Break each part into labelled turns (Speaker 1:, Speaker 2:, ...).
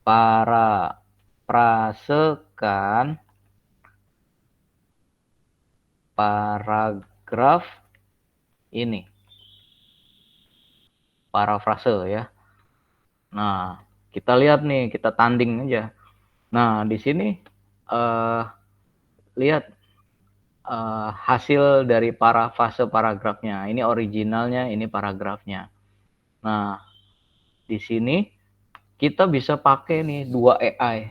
Speaker 1: parafrasekan paragraf ini. Parafrase ya. Nah, kita lihat nih, kita tanding aja. Nah, di sini lihat hasil dari parafrase paragrafnya. Ini originalnya, ini paragrafnya. Nah, di sini kita bisa pakai nih dua AI.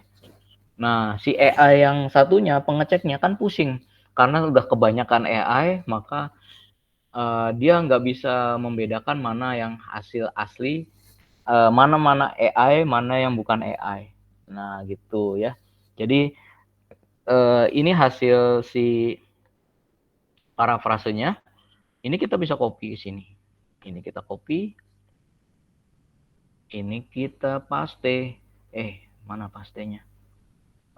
Speaker 1: Nah, si AI yang satunya pengeceknya kan pusing karena udah kebanyakan AI, maka dia nggak bisa membedakan mana yang hasil asli, mana AI, mana yang bukan AI. Nah, gitu ya. Jadi ini hasil si parafrasenya. Ini kita bisa copy ke sini. Ini kita copy. Ini kita paste. Mana pastenya?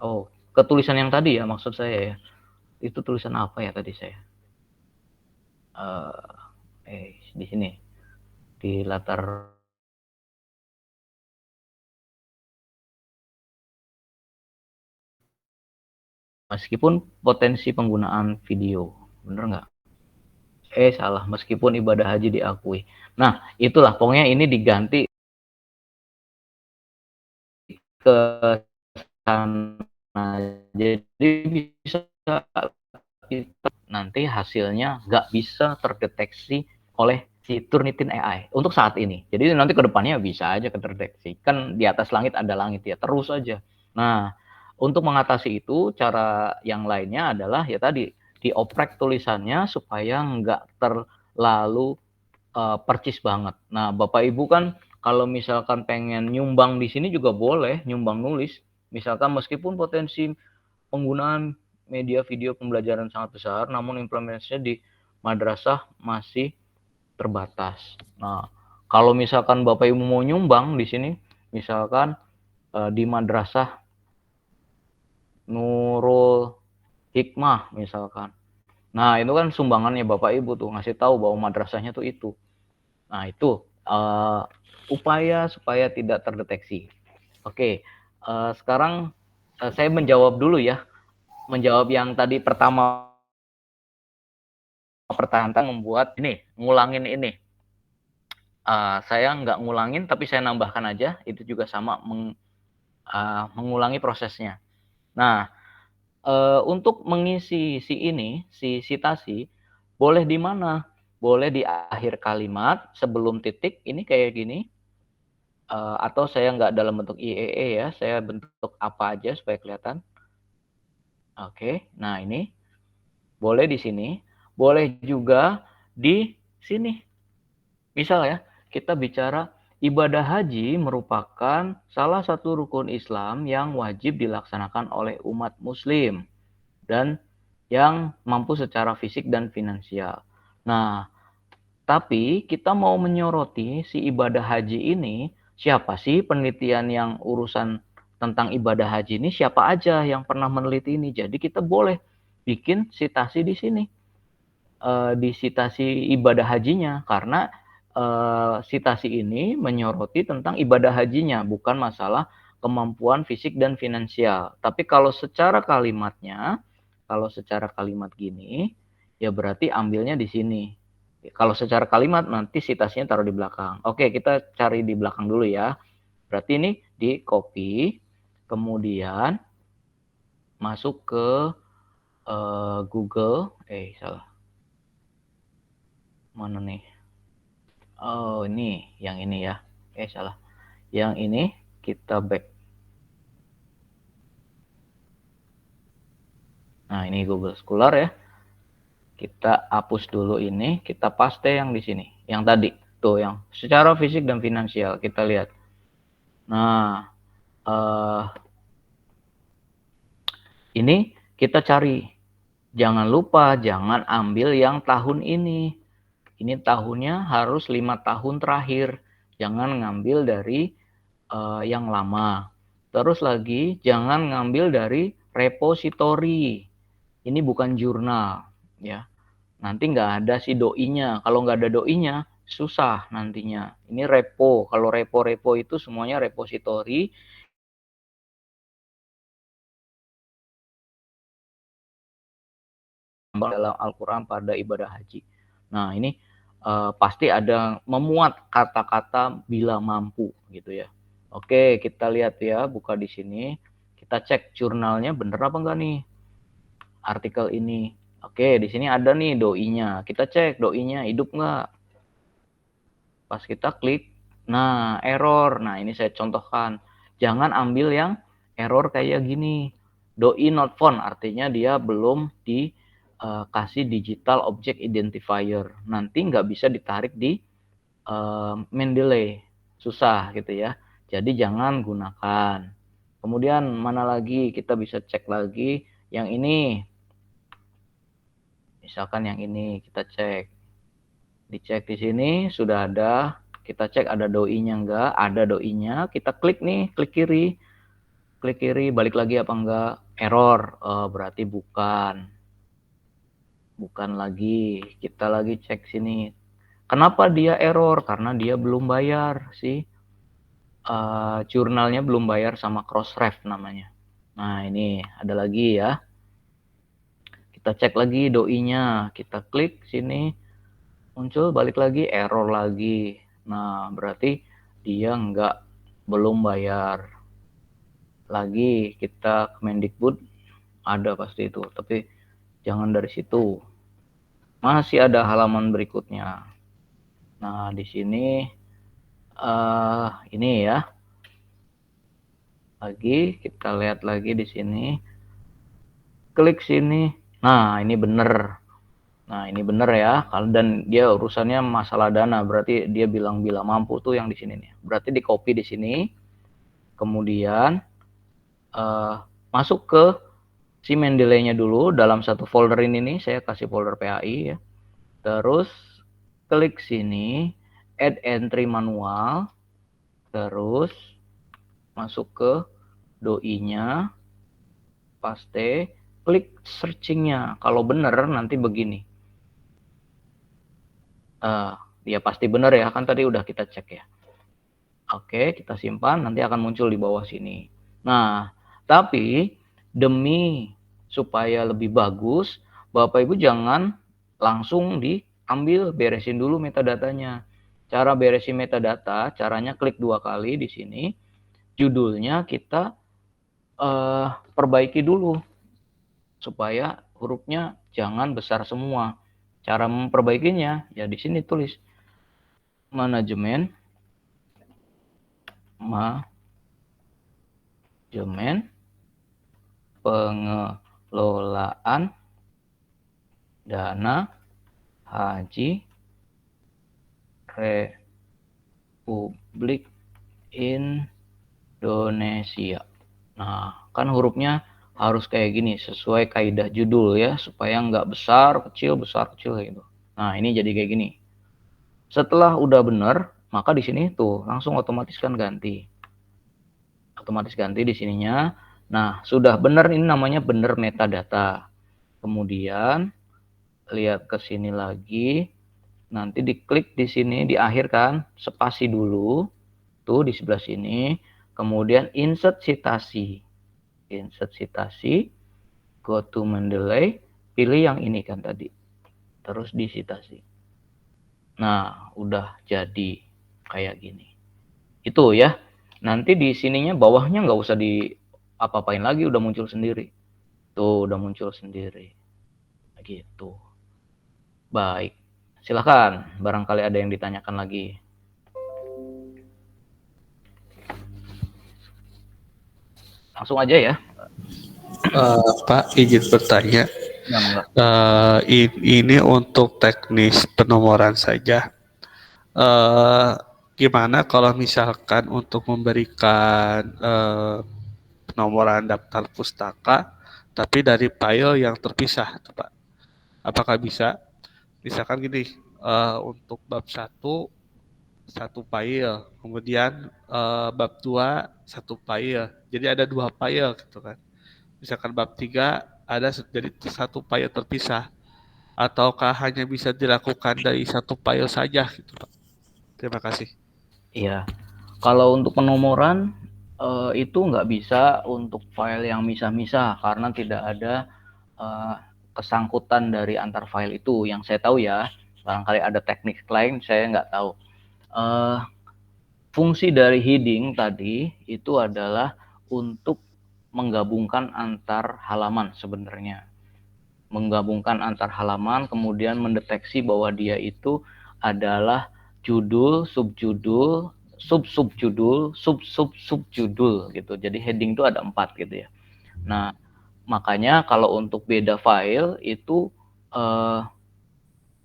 Speaker 1: Oh, ketulisan yang tadi ya maksud saya ya. Itu tulisan apa ya tadi saya? Di sini. Di latar meskipun potensi penggunaan video. Bener nggak? Salah. Meskipun ibadah haji diakui. Nah, itulah. Pokoknya ini diganti ke sana. Jadi bisa nanti hasilnya nggak bisa terdeteksi oleh si Turnitin AI untuk saat ini. Jadi nanti kedepannya bisa aja terdeteksi. Kan di atas langit ada langit ya, terus aja. Nah, untuk mengatasi itu, cara yang lainnya adalah ya tadi, dioprek tulisannya supaya nggak terlalu percis banget. Nah, Bapak Ibu kan kalau misalkan pengen nyumbang di sini juga boleh, nyumbang nulis. Misalkan meskipun potensi penggunaan media video pembelajaran sangat besar, namun implementasinya di madrasah masih terbatas. Nah, kalau misalkan Bapak Ibu mau nyumbang di sini, misalkan di madrasah Nurul Hikmah misalkan. Nah, itu kan sumbangannya Bapak Ibu tuh ngasih tahu bahwa madrasahnya tuh itu. Nah, itu upaya supaya tidak terdeteksi. Oke, sekarang saya menjawab dulu ya. Menjawab yang tadi pertama pertahanan membuat ini, ngulangin ini. Saya nggak ngulangin, tapi saya nambahkan aja. Itu juga sama mengulangi prosesnya. Nah, untuk mengisi si citasi, boleh di mana? Boleh di akhir kalimat sebelum titik. Ini kayak gini. Atau saya nggak dalam bentuk IEE ya, saya bentuk apa aja supaya kelihatan. Oke, nah ini boleh di sini, boleh juga di sini. Misal ya, kita bicara ibadah haji merupakan salah satu rukun Islam yang wajib dilaksanakan oleh umat muslim dan yang mampu secara fisik dan finansial. Nah, tapi kita mau menyoroti si ibadah haji ini, siapa sih penelitian yang urusan tentang ibadah haji ini, siapa aja yang pernah meneliti ini. Jadi kita boleh bikin sitasi di sini, di sitasi ibadah hajinya, karena sitasi ini menyoroti tentang ibadah hajinya, bukan masalah kemampuan fisik dan finansial. Tapi kalau secara kalimatnya, kalau secara kalimat gini, ya berarti ambilnya di sini. Kalau secara kalimat nanti sitasinya taruh di belakang. Oke, kita cari di belakang dulu ya. Berarti ini di copy, kemudian masuk ke Google. Salah. Mana nih? Oh, ini yang ini ya. Salah. Yang ini kita back. Nah, ini Google Scholar ya. Kita hapus dulu ini, kita paste yang di sini. Yang tadi, tuh yang secara fisik dan finansial kita lihat. Nah, ini kita cari. Jangan lupa, jangan ambil yang tahun ini. Ini tahunnya harus 5 tahun terakhir. Jangan ngambil dari yang lama. Terus lagi, jangan ngambil dari repository. Ini bukan jurnal, ya. Nanti nggak ada si doinya. Kalau nggak ada doinya, susah nantinya. Ini repo. Kalau repo-repo itu semuanya repositori. Dalam Al-Quran pada ibadah haji. Nah, ini pasti ada memuat kata-kata bila mampu gitu ya. Oke, kita lihat ya, buka di sini. Kita cek jurnalnya bener apa enggak nih artikel ini. Oke, di sini ada nih doinya. Kita cek doinya hidup enggak. Pas kita klik, nah error. Nah, ini saya contohkan. Jangan ambil yang error kayak gini. Doi not found, artinya dia belum dikasih digital object identifier. Nanti nggak bisa ditarik di Mendeley. Susah gitu ya. Jadi jangan gunakan. Kemudian mana lagi kita bisa cek lagi yang ini. Misalkan yang ini kita cek. Dicek di sini sudah ada. Kita cek ada doi-nya enggak, ada doi-nya. Kita klik nih, klik kiri, balik lagi apa enggak, error. Berarti bukan lagi. Kita lagi cek sini. Kenapa dia error? Karena dia belum bayar sih. Jurnalnya belum bayar sama Crossref namanya. Nah, ini ada lagi ya. Kita cek lagi doi-nya. Kita klik sini, muncul balik lagi error lagi. Nah, berarti dia belum bayar. Lagi kita Kemendikbud ada pasti itu, tapi jangan dari situ. Masih ada halaman berikutnya. Nah, di sini ini ya. Lagi kita lihat lagi di sini. Klik sini. Nah, ini bener. Nah, ini bener ya. Dan dia urusannya masalah dana, berarti dia bilang bila mampu tuh yang di sini nih. Berarti di copy di sini. Kemudian masuk ke si Mendeley-nya dulu dalam satu folder ini nih. Saya kasih folder PAI ya. Terus klik sini, add entry manual. Terus masuk ke doi-nya, paste, klik searching-nya. Kalau benar nanti begini. Ya pasti benar ya, kan tadi udah kita cek ya. Oke, kita simpan, nanti akan muncul di bawah sini. Nah, tapi demi supaya lebih bagus, Bapak Ibu jangan langsung diambil, beresin dulu metadatanya. Cara beresin metadata, caranya klik 2 kali di sini. Judulnya kita perbaiki dulu supaya hurufnya jangan besar semua. Cara memperbaikinya ya di sini tulis manajemen pengelolaan dana haji Republik Indonesia. Nah, kan hurufnya harus kayak gini sesuai kaidah judul ya, supaya nggak besar kecil gitu. Nah, ini jadi kayak gini. Setelah udah benar, maka di sini tuh langsung otomatis kan ganti. Otomatis ganti di sininya. Nah, sudah benar, ini namanya benar metadata. Kemudian lihat ke sini lagi. Nanti diklik di sini di akhir kan, spasi dulu. Tuh di sebelah sini. Kemudian insert citasi. Insert citasi. Go to Mendeley. Pilih yang ini kan tadi. Terus di citasi. Nah, udah jadi kayak gini. Itu ya. Nanti di sininya bawahnya nggak usah di apa-apain lagi, udah muncul sendiri. Tuh, udah muncul sendiri. Gitu. Baik. Silakan, barangkali ada yang ditanyakan lagi. Langsung aja ya.
Speaker 2: Pak, izin bertanya. Ini untuk teknis penomoran saja. Gimana kalau misalkan untuk memberikan penomoran daftar pustaka, tapi dari file yang terpisah, Pak? Apakah bisa? Misalkan gini, untuk bab 1 satu file, kemudian bab 2 satu file. Jadi ada 2 file gitu kan. Misalkan bab 3 ada jadi satu file terpisah. Ataukah hanya bisa dilakukan dari satu file saja gitu, Pak? Terima kasih.
Speaker 1: Iya. Kalau untuk penomoran itu nggak bisa untuk file yang misah-misah karena tidak ada kesangkutan dari antar file itu yang saya tahu ya. Barangkali ada teknik lain, saya nggak tahu. Fungsi dari heading tadi itu adalah untuk menggabungkan antar halaman sebenarnya. Menggabungkan antar halaman, kemudian mendeteksi bahwa dia itu adalah judul, subjudul, sub-subjudul, sub-sub-subjudul gitu. Jadi heading itu ada 4 gitu ya. Nah, makanya kalau untuk beda file itu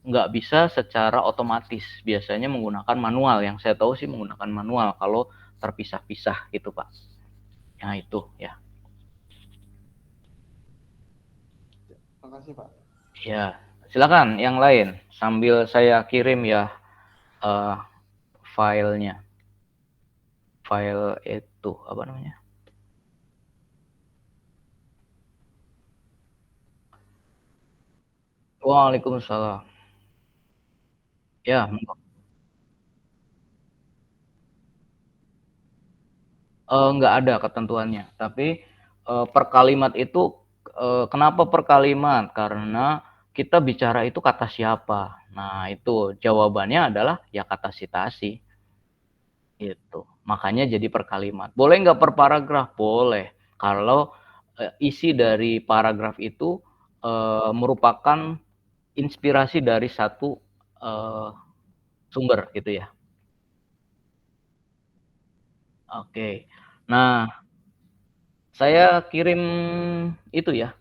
Speaker 1: nggak bisa secara otomatis. Biasanya menggunakan manual. Yang saya tahu sih menggunakan manual kalau terpisah-pisah gitu, Pak. Nah, itu ya.
Speaker 2: Makasih, Pak.
Speaker 1: Ya, silakan yang lain sambil saya kirim ya filenya. File itu apa namanya? Waalaikumsalam. Ya, nggak ada ketentuannya. Tapi per kalimat itu kenapa per kalimat? Karena kita bicara itu kata siapa. Nah, itu jawabannya adalah ya kata sitasi. Itu. Makanya jadi per kalimat. Boleh nggak per paragraf? Boleh. Kalau isi dari paragraf itu merupakan inspirasi dari satu sumber gitu ya. Oke. Nah, saya kirim itu ya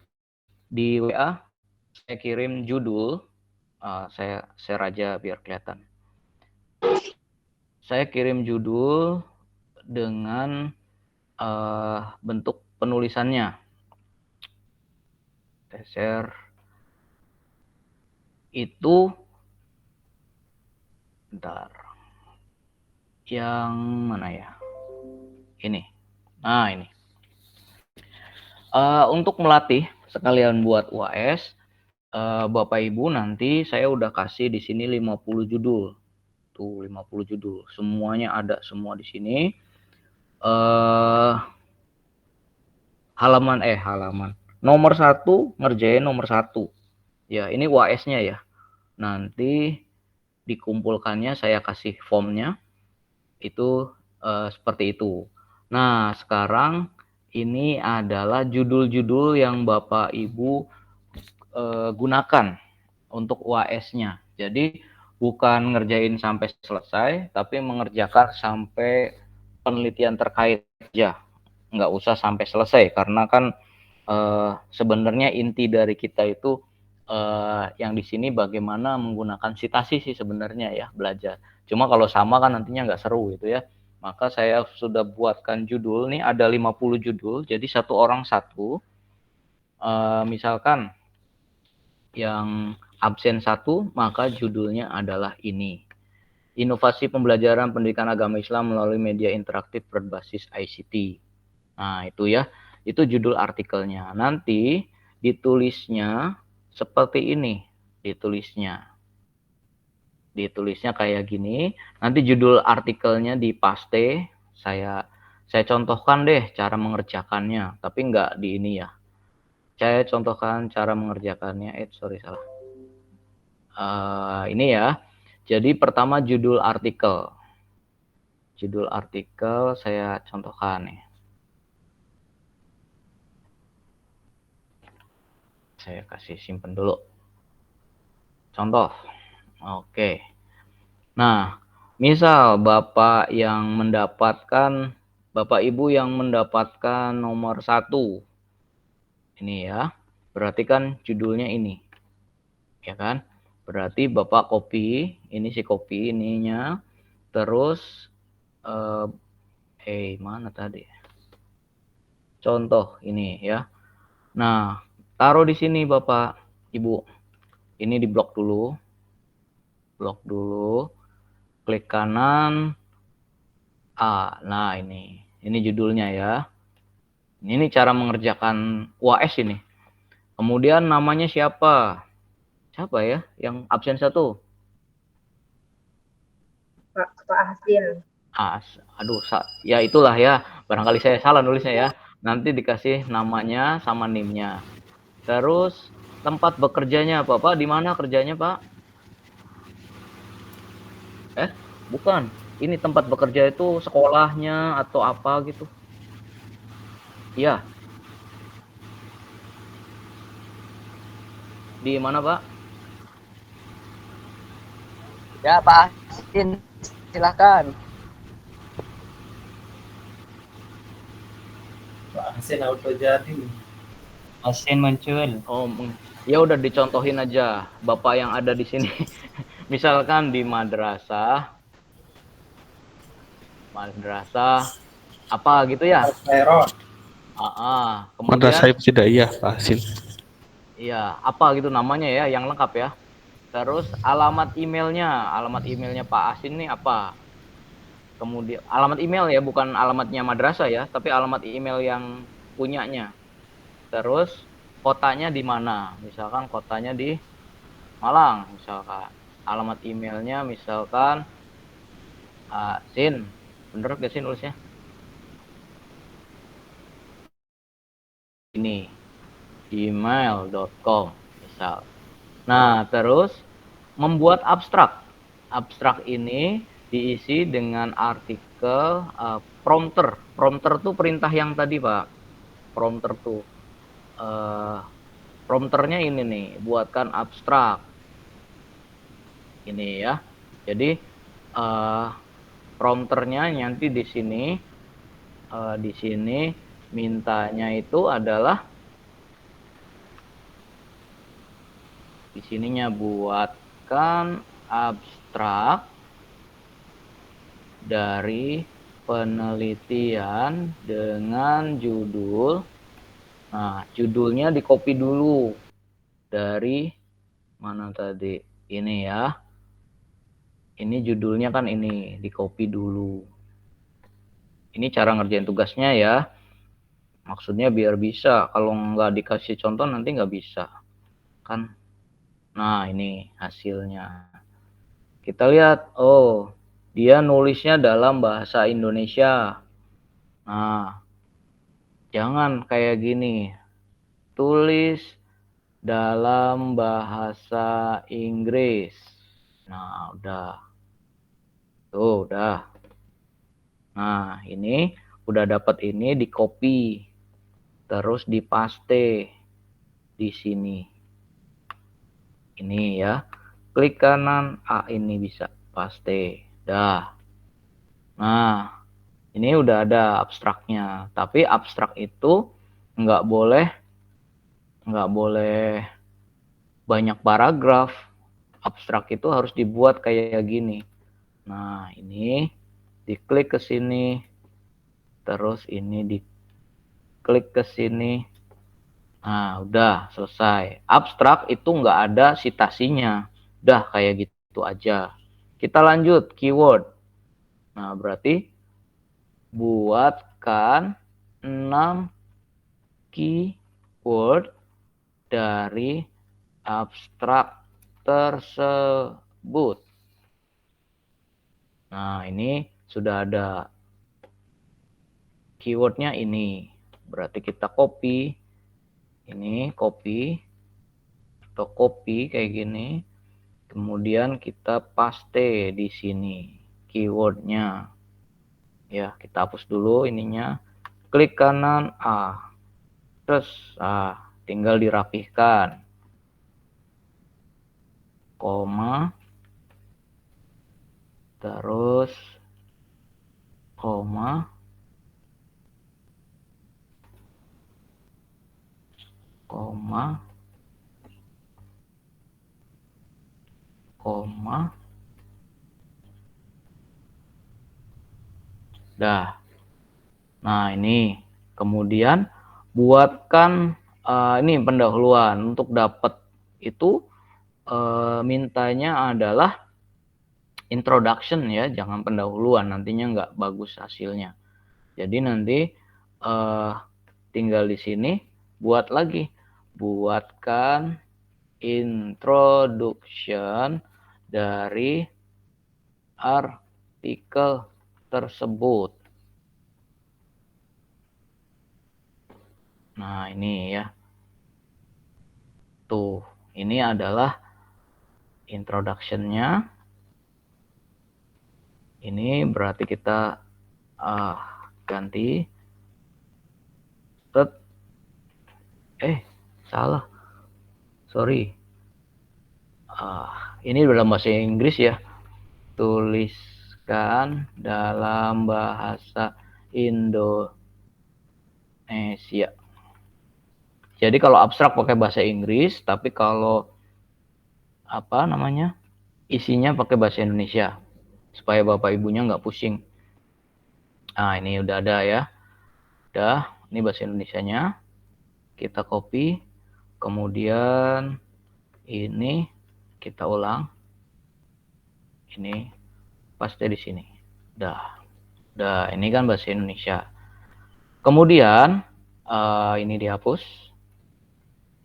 Speaker 1: di WA. Saya kirim judul. Saya share aja biar kelihatan. Saya kirim judul dengan bentuk penulisannya. Saya share itu. Bentar. Yang mana ya? Ini. Nah, ini. Untuk melatih sekalian buat UAS, Bapak Ibu nanti saya udah kasih di sini 50 judul. Tuh 50 judul. Semuanya ada semua di sini. Halaman. Nomor 1 ngerjain nomor 1. Ya, ini UAS-nya ya. Nanti dikumpulkannya saya kasih formnya. Itu seperti itu. Nah, sekarang ini adalah judul-judul yang Bapak Ibu gunakan untuk UAS-nya. Jadi bukan ngerjain sampai selesai, tapi mengerjakan sampai penelitian terkait aja. Nggak usah sampai selesai, karena kan sebenarnya inti dari kita itu yang di sini bagaimana menggunakan sitasi sih sebenarnya ya, belajar. Cuma kalau sama kan nantinya nggak seru gitu ya. Maka saya sudah buatkan judul, nih ada 50 judul, jadi satu orang satu. Misalkan yang absen 1, maka judulnya adalah ini. Inovasi pembelajaran pendidikan agama Islam melalui media interaktif berbasis ICT. Nah, itu ya. Itu judul artikelnya. Nanti ditulisnya seperti ini. Ditulisnya kayak gini. Nanti judul artikelnya dipaste. Saya contohkan deh cara mengerjakannya, tapi nggak di ini ya. Saya contohkan cara mengerjakannya. Sorry salah. Ini ya. Jadi pertama judul artikel. Judul artikel saya contohkan nih. Saya kasih simpen dulu. Contoh. Oke. Nah, misal Bapak Ibu yang mendapatkan nomor 1. Ini ya. Berarti kan judulnya ini. Ya kan? Berarti Bapak copy, ini si copy ininya. Terus mana tadi? Contoh ini ya. Nah, taruh di sini Bapak Ibu. Ini di blok dulu. Klik kanan. Nah ini judulnya ya. Ini cara mengerjakan UAS ini. Kemudian namanya siapa? Siapa ya yang absen 1?
Speaker 3: Pak Hasin.
Speaker 1: Aduh, ya itulah ya. Barangkali saya salah nulisnya ya. Nanti dikasih namanya sama NIM-nya. Terus tempat bekerjanya Pak, di mana kerjanya Pak? Bukan. Ini tempat bekerja itu sekolahnya atau apa gitu? Iya. Di mana Pak?
Speaker 4: Ya Pak Hasin, silakan.
Speaker 5: Pak Hasin auto jadi.
Speaker 4: Hasin muncul.
Speaker 1: Oh, ya udah dicontohin aja Bapak yang ada di sini. Misalkan di madrasah apa gitu ya? Kemudian
Speaker 2: Madrasah Ibtidaiyah Pak Hasin.
Speaker 1: Iya, apa gitu namanya ya, yang lengkap ya. Terus alamat emailnya Pak Asin nih apa? Kemudian alamat email ya, bukan alamatnya madrasah ya, tapi alamat email yang punyanya. Terus kotanya di mana? Misalkan kotanya di Malang, misalkan. Alamat emailnya misalkan Sin, bener gak sih nulisnya? Ini gmail.com misal. Nah, terus membuat abstrak. Abstrak ini diisi dengan artikel prompter. Prompter tuh perintah yang tadi, Pak. Prompter tuh. Prompternya ini nih, buatkan abstrak. Ini ya. Jadi prompternya nanti di sini mintanya itu adalah di sininya buatkan abstrak dari penelitian dengan judul. Nah, judulnya di copy dulu dari mana tadi? Ini ya. Ini judulnya kan ini, di copy dulu. Ini cara ngerjain tugasnya ya. Maksudnya biar bisa. Kalau nggak dikasih contoh nanti nggak bisa. Kan? Nah, ini hasilnya. Kita lihat, oh, dia nulisnya dalam bahasa Indonesia. Nah, jangan kayak gini. Tulis dalam bahasa Inggris. Nah, udah. Tuh, udah. Nah, ini udah dapat ini di copy. Terus dipaste di sini. Ini ya. Klik kanan, ini bisa paste. Dah. Nah, ini udah ada abstraknya. Tapi abstrak itu nggak boleh banyak paragraf. Abstrak itu harus dibuat kayak gini. Nah, ini diklik ke sini. Terus ini diklik ke sini. Nah, udah selesai. Abstrak itu nggak ada citasinya. Udah kayak gitu aja. Kita lanjut keyword. Nah, berarti buatkan 6 keyword dari abstrak tersebut. Nah, ini sudah ada keywordnya ini. Berarti kita copy. Ini copy. Atau copy kayak gini. Kemudian kita paste di sini keywordnya. Ya, kita hapus dulu ininya. Klik kanan terus tinggal dirapihkan. Koma. Terus koma. Koma. Koma. Dah. Nah, ini kemudian buatkan ini pendahuluan. Untuk dapat itu mintanya adalah introduction ya, jangan pendahuluan, nantinya nggak bagus hasilnya. Jadi nanti tinggal di sini buat lagi, buatkan introduction dari artikel tersebut. Nah, ini ya. Tuh, ini adalah introduction-nya. Ini berarti kita ganti. Salah. Sorry. Ini dalam bahasa Inggris ya. Tuliskan dalam bahasa Indonesia. Jadi kalau abstrak pakai bahasa Inggris, tapi kalau isinya pakai bahasa Indonesia, supaya bapak ibunya nggak pusing. Nah, ini udah ada ya. Udah, ini bahasa Indonesianya. Kita copy, kemudian ini kita ulang. Ini paste di sini. Udah, ini kan bahasa Indonesia. Kemudian ini dihapus.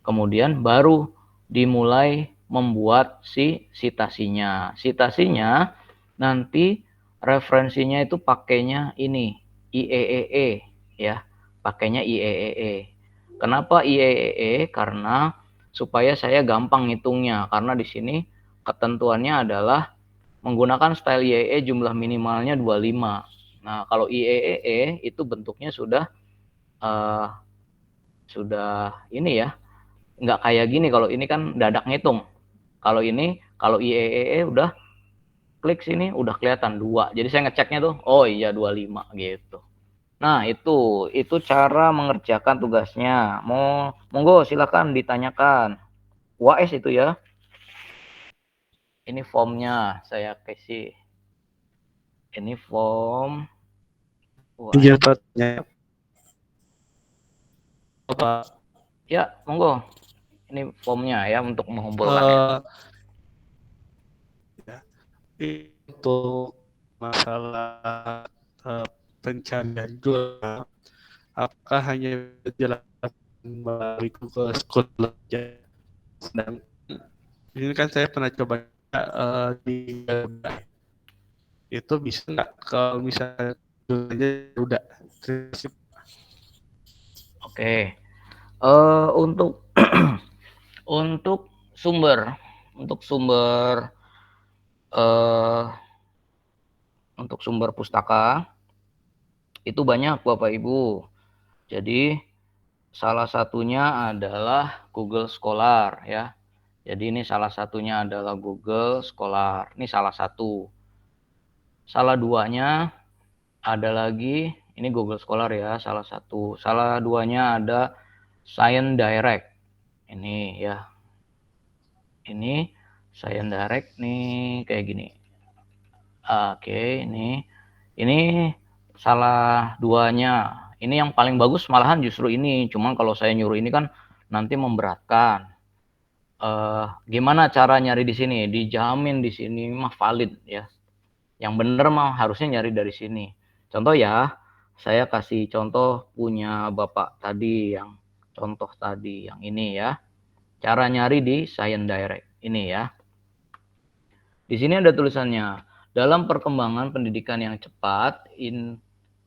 Speaker 1: Kemudian baru dimulai membuat si citasinya. Citasinya nanti referensinya itu pakainya ini IEEE ya, pakainya IEEE. Kenapa IEEE? Karena supaya saya gampang ngitungnya, karena di sini ketentuannya adalah menggunakan style IEEE jumlah minimalnya 25. Nah, kalau IEEE itu bentuknya sudah ini ya, nggak kayak gini. Kalau ini kan dadak ngitung. Kalau IEEE udah klik sini udah kelihatan 2. Jadi saya ngeceknya tuh, oh iya 25 gitu. Nah, itu cara mengerjakan tugasnya. Monggo silakan ditanyakan. UAS itu ya. Ini formnya saya kasih. Ini form.
Speaker 2: Iya, Pak. Pak.
Speaker 1: Ya, monggo. Ini formnya ya untuk mengumpulkannya.
Speaker 2: Untuk masalah pencarian juga, apakah hanya dijelaskan melalui Google Scholar aja? Dan ini kan saya pernah coba di itu bisa nggak kalau misalnya udah.
Speaker 1: Oke. Untuk untuk sumber pustaka itu banyak Bapak Ibu. Jadi salah satunya adalah Google Scholar ya. Jadi ini salah satunya adalah Google Scholar. Ini salah satu. Salah duanya ada lagi, ini Google Scholar ya, salah satu. Salah duanya ada Science Direct. Ini ya. Ini Science Direct nih kayak gini. Oke, ini salah duanya. Ini yang paling bagus malahan justru ini. Cuman kalau saya nyuruh ini kan nanti memberatkan. Gimana cara nyari di sini? Dijamin di sini mah valid ya. Yang bener mah harusnya nyari dari sini. Contoh ya, saya kasih contoh punya Bapak tadi yang contoh tadi yang ini ya. Cara nyari di Science Direct ini ya. Di sini ada tulisannya, dalam perkembangan pendidikan yang cepat,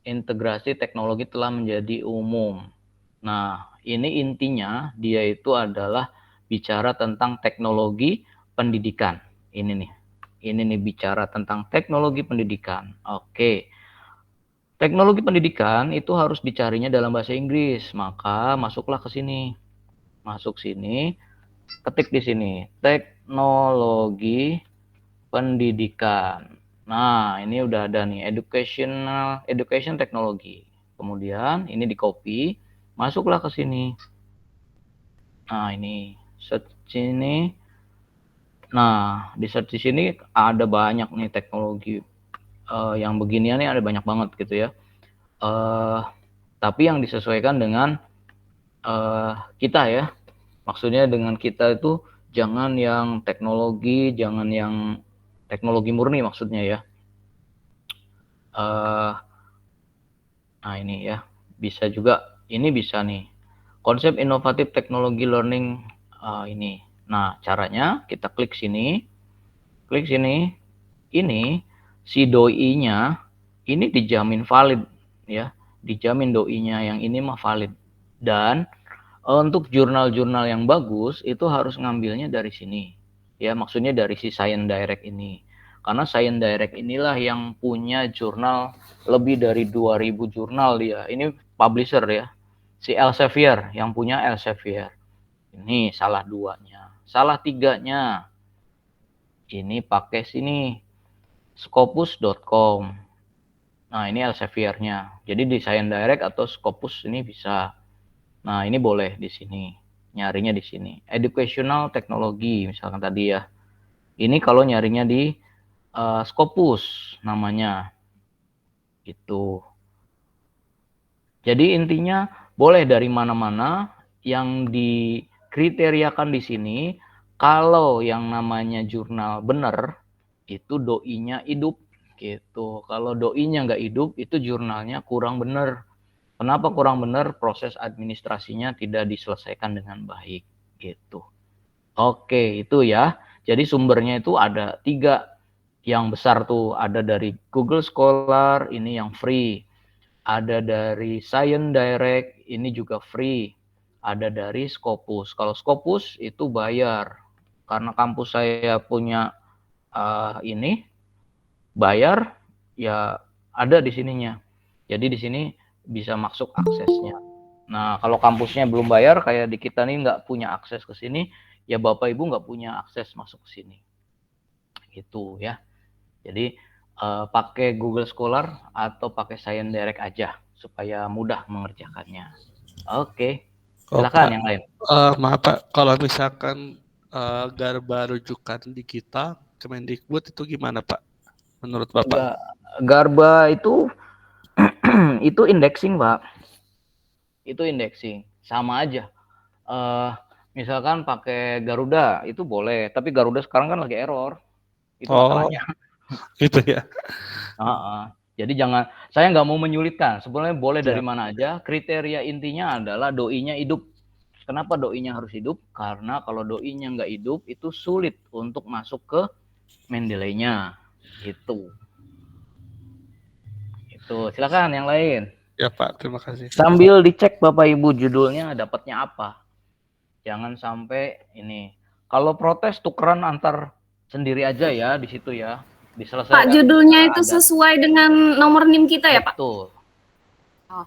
Speaker 1: integrasi teknologi telah menjadi umum. Nah, ini intinya dia itu adalah bicara tentang teknologi pendidikan. Ini nih bicara tentang teknologi pendidikan. Oke. Teknologi pendidikan itu harus dicarinya dalam bahasa Inggris. Maka masuklah ke sini. Masuk sini, ketik di sini, teknologi pendidikan. Nah, ini udah ada nih education technology. Kemudian ini di copy, masuklah ke sini. Nah, ini search sini. Nah, di search di sini ada banyak nih teknologi yang beginian nih ada banyak banget gitu ya. Tapi yang disesuaikan dengan kita ya. Maksudnya dengan kita itu jangan yang teknologi murni maksudnya ya. Nah ini ya, bisa juga, ini bisa nih. Konsep inovatif teknologi learning ini. Nah caranya kita klik sini, ini si doi-nya ini dijamin valid ya, dijamin doi-nya yang ini mah valid. Dan untuk jurnal-jurnal yang bagus itu harus ngambilnya dari sini. Ya, maksudnya dari si Science Direct ini. Karena Science Direct inilah yang punya jurnal lebih dari 2000 jurnal dia. Ini publisher ya. Si Elsevier yang punya Elsevier. Ini salah duanya. Salah tiganya. Ini pakai sini scopus.com. Nah, ini Elsevier-nya. Jadi di Science Direct atau Scopus ini bisa. Nah, ini boleh di sini. Nyarinya di sini. Educational Technology misalkan tadi ya. Ini kalau nyarinya di Scopus namanya. Gitu. Jadi intinya boleh dari mana-mana yang dikriteriakan di sini. Kalau yang namanya jurnal benar, itu doi-nya hidup. Gitu. Kalau doi-nya nggak hidup, itu jurnalnya kurang benar. Kenapa kurang benar? Proses administrasinya tidak diselesaikan dengan baik. Gitu. Oke, itu ya. Jadi sumbernya itu ada 3. Yang besar tuh ada dari Google Scholar, ini yang free. Ada dari Science Direct, ini juga free. Ada dari Scopus. Kalau Scopus itu bayar. Karena kampus saya punya ini bayar, ya ada di sininya. Jadi di sini bisa masuk aksesnya. Nah, kalau kampusnya belum bayar, kayak di kita nih nggak punya akses ke sini, ya Bapak Ibu nggak punya akses masuk ke sini. Gitu ya. Jadi pakai Google Scholar atau pakai Science Direct aja supaya mudah mengerjakannya. Oke, silakan yang lain.
Speaker 2: Maaf Pak, kalau misalkan Garba rujukan di kita Kemendikbud itu gimana Pak? Menurut Bapak?
Speaker 1: Garba itu itu indexing Pak. Itu indexing, sama aja. Misalkan pakai Garuda itu boleh, tapi Garuda sekarang kan lagi error. Itu masalahnya.
Speaker 2: Gitu ya.
Speaker 1: Jadi jangan, saya nggak mau menyulitkan. Sebenarnya boleh dari
Speaker 2: Siap.
Speaker 1: mana aja. Kriteria intinya adalah doi-nya hidup. Kenapa doi-nya harus hidup? Karena kalau doi-nya nggak hidup itu sulit untuk masuk ke Mendeley-nya. Gitu. Itu. Silakan yang lain.
Speaker 2: Ya Pak, terima kasih.
Speaker 1: Sambil dicek Bapak Ibu judulnya dapatnya apa. Jangan sampai ini. Kalau protes tukeran antar sendiri aja ya di situ ya. Diselesaikan.
Speaker 3: Pak, judulnya itu sesuai dengan nomor NIM kita ya Pak?
Speaker 1: Betul.
Speaker 3: Oh.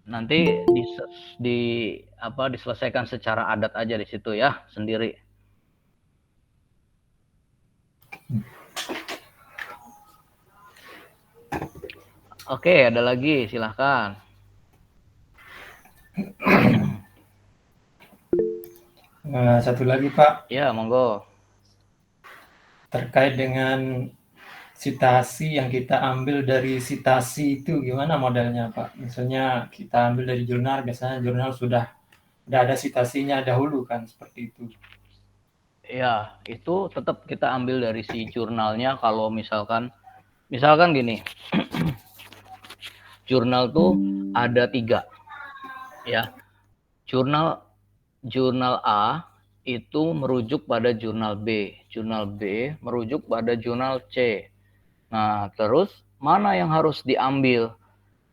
Speaker 1: Nanti diselesaikan secara adat aja di situ ya, sendiri. Oke, ada lagi, silahkan.
Speaker 5: Satu lagi Pak.
Speaker 1: Ya, monggo.
Speaker 5: Terkait dengan citasi yang kita ambil dari citasi itu gimana modelnya Pak? Misalnya kita ambil dari jurnal, biasanya jurnal sudah ada citasinya dahulu kan, seperti itu.
Speaker 1: Ya, itu tetap kita ambil dari si jurnalnya. Kalau misalkan gini, jurnal tuh ada 3, ya. Jurnal A itu merujuk pada jurnal B merujuk pada jurnal C. Nah, terus mana yang harus diambil?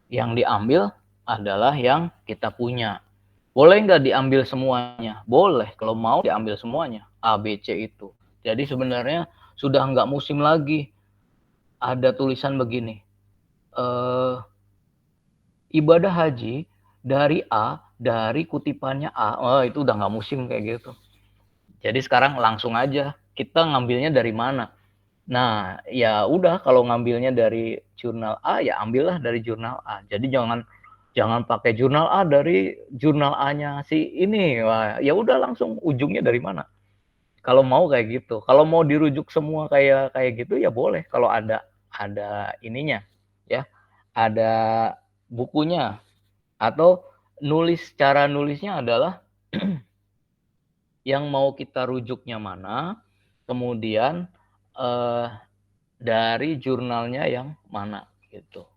Speaker 1: Yang diambil adalah yang kita punya. Boleh nggak diambil semuanya? Boleh, kalau mau diambil semuanya, A, B, C itu. Jadi sebenarnya sudah nggak musim lagi. Ada tulisan begini, ibadah haji dari A, dari kutipannya A. Oh, itu udah nggak musim kayak gitu. Jadi sekarang langsung aja, kita ngambilnya dari mana? Nah, ya udah, kalau ngambilnya dari jurnal A, ya ambillah dari jurnal A. Jadi jangan pakai jurnal A dari jurnal A-nya si ini. Wah, ya udah langsung ujungnya dari mana? Kalau mau kayak gitu. Kalau mau dirujuk semua kayak gitu ya boleh kalau ada ininya ya. Ada bukunya, atau cara nulisnya adalah yang mau kita rujuknya mana, kemudian dari jurnalnya yang mana gitu.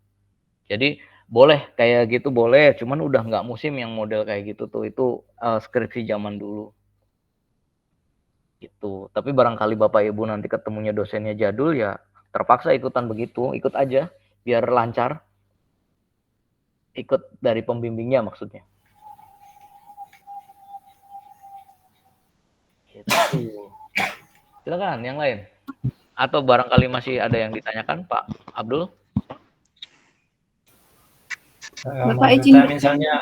Speaker 1: Jadi boleh kayak gitu, boleh, cuman udah nggak musim yang model kayak gitu tuh. Itu skripsi zaman dulu gitu. Tapi barangkali Bapak Ibu nanti ketemunya dosennya jadul, ya terpaksa ikutan begitu, ikut aja biar lancar. Ikut dari pembimbingnya maksudnya. Gitu. Silakan yang lain. Atau barangkali masih ada yang ditanyakan Pak Abdul?
Speaker 3: Bapak
Speaker 5: Maksud
Speaker 3: izin.
Speaker 5: saya misalnya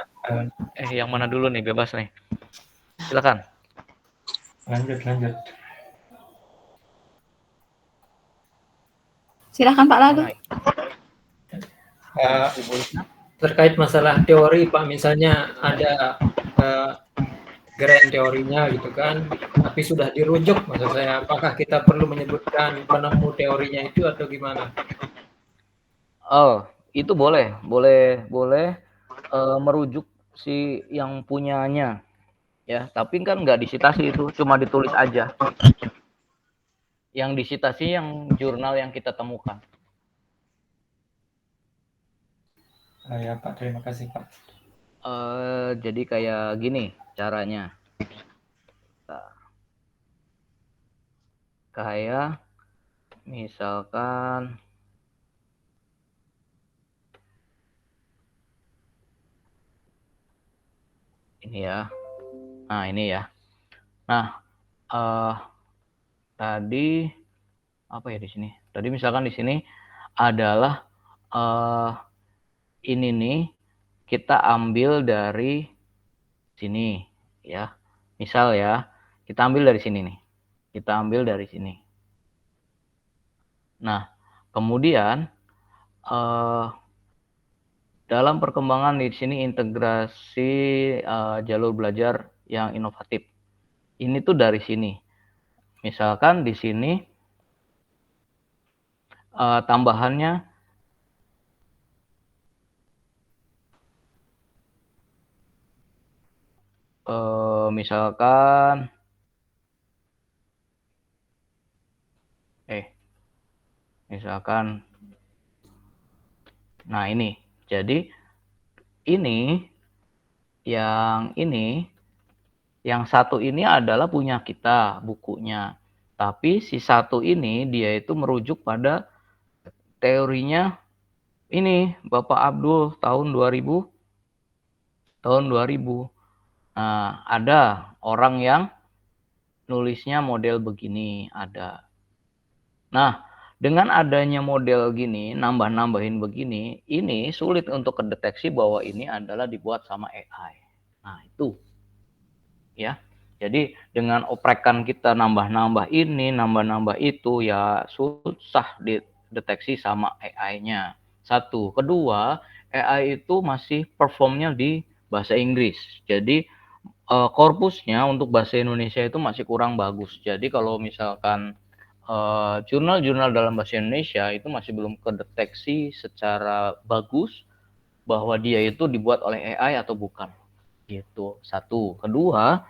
Speaker 1: Yang mana dulu nih, bebas nih. Silakan.
Speaker 5: lanjut.
Speaker 3: Silakan Pak Lagu.
Speaker 5: Terkait masalah teori Pak, misalnya ada grand teorinya gitu kan, tapi sudah dirujuk, maksud saya apakah kita perlu menyebutkan penemu teorinya itu atau gimana?
Speaker 1: Oh, itu boleh merujuk si yang punyanya ya, tapi kan nggak disitasi, itu cuma ditulis aja. Yang disitasi yang jurnal yang kita temukan.
Speaker 5: Ya Pak, terima kasih Pak.
Speaker 1: Jadi kayak gini caranya. Kayak misalkan ini ya. Nah, ini ya. Nah, tadi apa ya di sini? Tadi misalkan di sini adalah ini nih kita ambil dari sini ya. Misal ya, kita ambil dari sini nih. Kita ambil dari sini. Nah, kemudian dalam perkembangan di sini integrasi jalur belajar yang inovatif. Ini tuh dari sini. Misalkan di sini tambahannya misalkan nah ini. Jadi ini yang satu ini adalah punya kita bukunya. Tapi si satu ini dia itu merujuk pada teorinya ini Bapak Abdul tahun 2000. Nah, ada orang yang nulisnya model begini, ada. Nah, dengan adanya model gini, nambah-nambahin begini, ini sulit untuk kedeteksi bahwa ini adalah dibuat sama AI. Nah, itu. Ya. Jadi dengan oprekan kita nambah-nambah ini, nambah-nambah itu, ya susah dideteksi sama AI-nya. Satu. Kedua, AI itu masih performnya di bahasa Inggris. Jadi korpusnya untuk bahasa Indonesia itu masih kurang bagus. Jadi kalau misalkan jurnal-jurnal dalam bahasa Indonesia itu masih belum kedeteksi secara bagus bahwa dia itu dibuat oleh AI atau bukan. Gitu. Satu. Kedua,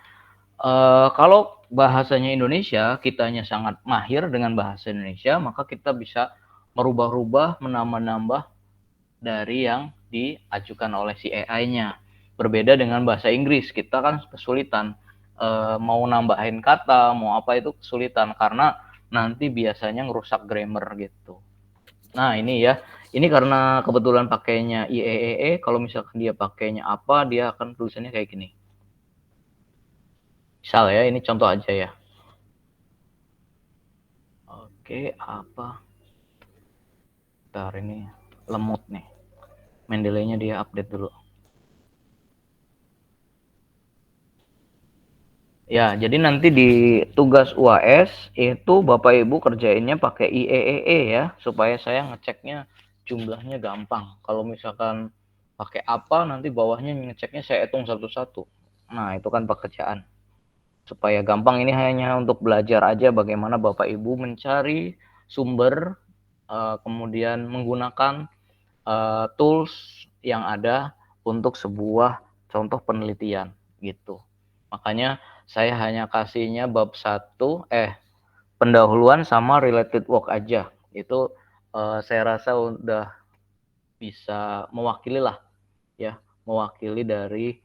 Speaker 1: kalau bahasanya Indonesia, kitanya sangat mahir dengan bahasa Indonesia, maka kita bisa merubah-rubah, menambah-nambah dari yang diajukan oleh si AI-nya. Berbeda dengan bahasa Inggris, kita kan kesulitan mau nambahin kata, mau apa itu kesulitan karena nanti biasanya ngerusak grammar gitu. Nah ini ya, ini karena kebetulan pakainya IEEE, kalau misalkan dia pakainya apa, dia akan tulisannya kayak gini. Misal ya, ini contoh aja ya. Oke, apa? Bentar, ini lemot nih. Mendeley-nya dia update dulu. Ya, jadi nanti di tugas UAS itu Bapak Ibu kerjainnya pakai IEEE ya, supaya saya ngeceknya jumlahnya gampang. Kalau misalkan pakai apa, nanti bawahnya ngeceknya saya hitung satu-satu. Nah, itu kan pekerjaan. Supaya gampang, ini hanya untuk belajar aja bagaimana Bapak Ibu mencari sumber, kemudian menggunakan tools yang ada untuk sebuah contoh penelitian gitu. Makanya saya hanya kasihnya bab 1 pendahuluan sama related work aja. Itu saya rasa udah bisa mewakili lah ya, mewakili dari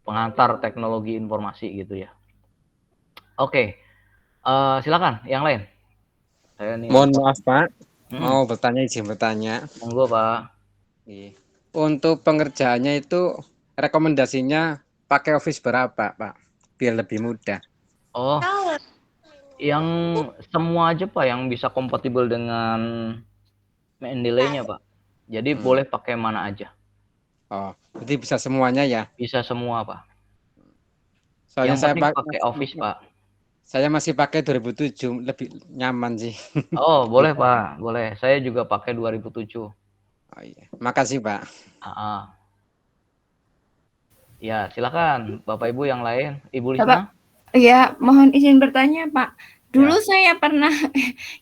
Speaker 1: pengantar teknologi informasi gitu ya. Oke, silakan yang lain. Saya nih.
Speaker 6: Mohon maaf Pak,
Speaker 1: Hmm,
Speaker 6: mau izin bertanya.
Speaker 1: monggo Pak.
Speaker 6: Iya. Untuk pengerjaannya itu rekomendasinya pakai Office berapa Pak? Biar lebih mudah.
Speaker 1: Oh, yang semua aja Pak yang bisa kompatibel dengan Mendeley-nya Pak. Jadi boleh pakai mana aja.
Speaker 6: Oh, jadi bisa semuanya ya?
Speaker 1: Bisa semua Pak.
Speaker 6: Soalnya
Speaker 1: Yang penting pakai Office Pak.
Speaker 6: saya masih pakai 2007, lebih nyaman sih.
Speaker 1: Oh, boleh Pak, boleh. Saya juga pakai 2007.
Speaker 6: Oh iya, makasih Pak.
Speaker 1: Ah, ya, silakan Bapak Ibu yang lain. Ibu
Speaker 3: Bapak,
Speaker 1: Lisna?
Speaker 3: ya mohon izin bertanya Pak. Dulu
Speaker 1: Ya.
Speaker 3: saya pernah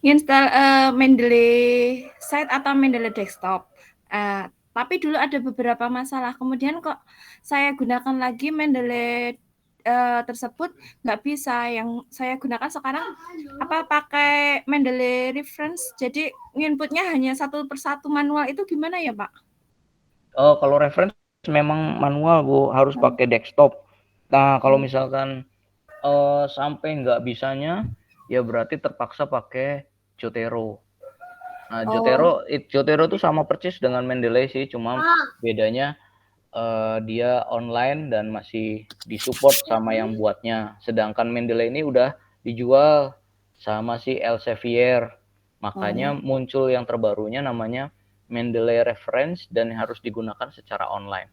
Speaker 3: install Mendeley Site atau Mendeley Desktop. Tapi dulu ada beberapa masalah. Kemudian kok saya gunakan lagi Mendeley tersebut nggak bisa. Yang saya gunakan sekarang pakai Mendeley Reference. Jadi inputnya hanya satu persatu manual. Itu gimana ya Pak?
Speaker 1: Oh, kalau reference memang manual Bu, harus pakai desktop. Nah, kalau misalkan sampai nggak bisanya, ya berarti terpaksa pakai Jotero. Nah, Jotero itu sama persis dengan Mendeley sih, cuma bedanya dia online dan masih disupport sama yang buatnya. Sedangkan Mendeley ini udah dijual sama si Elsevier. Makanya muncul yang terbarunya namanya Mendeley Reference dan harus digunakan secara online.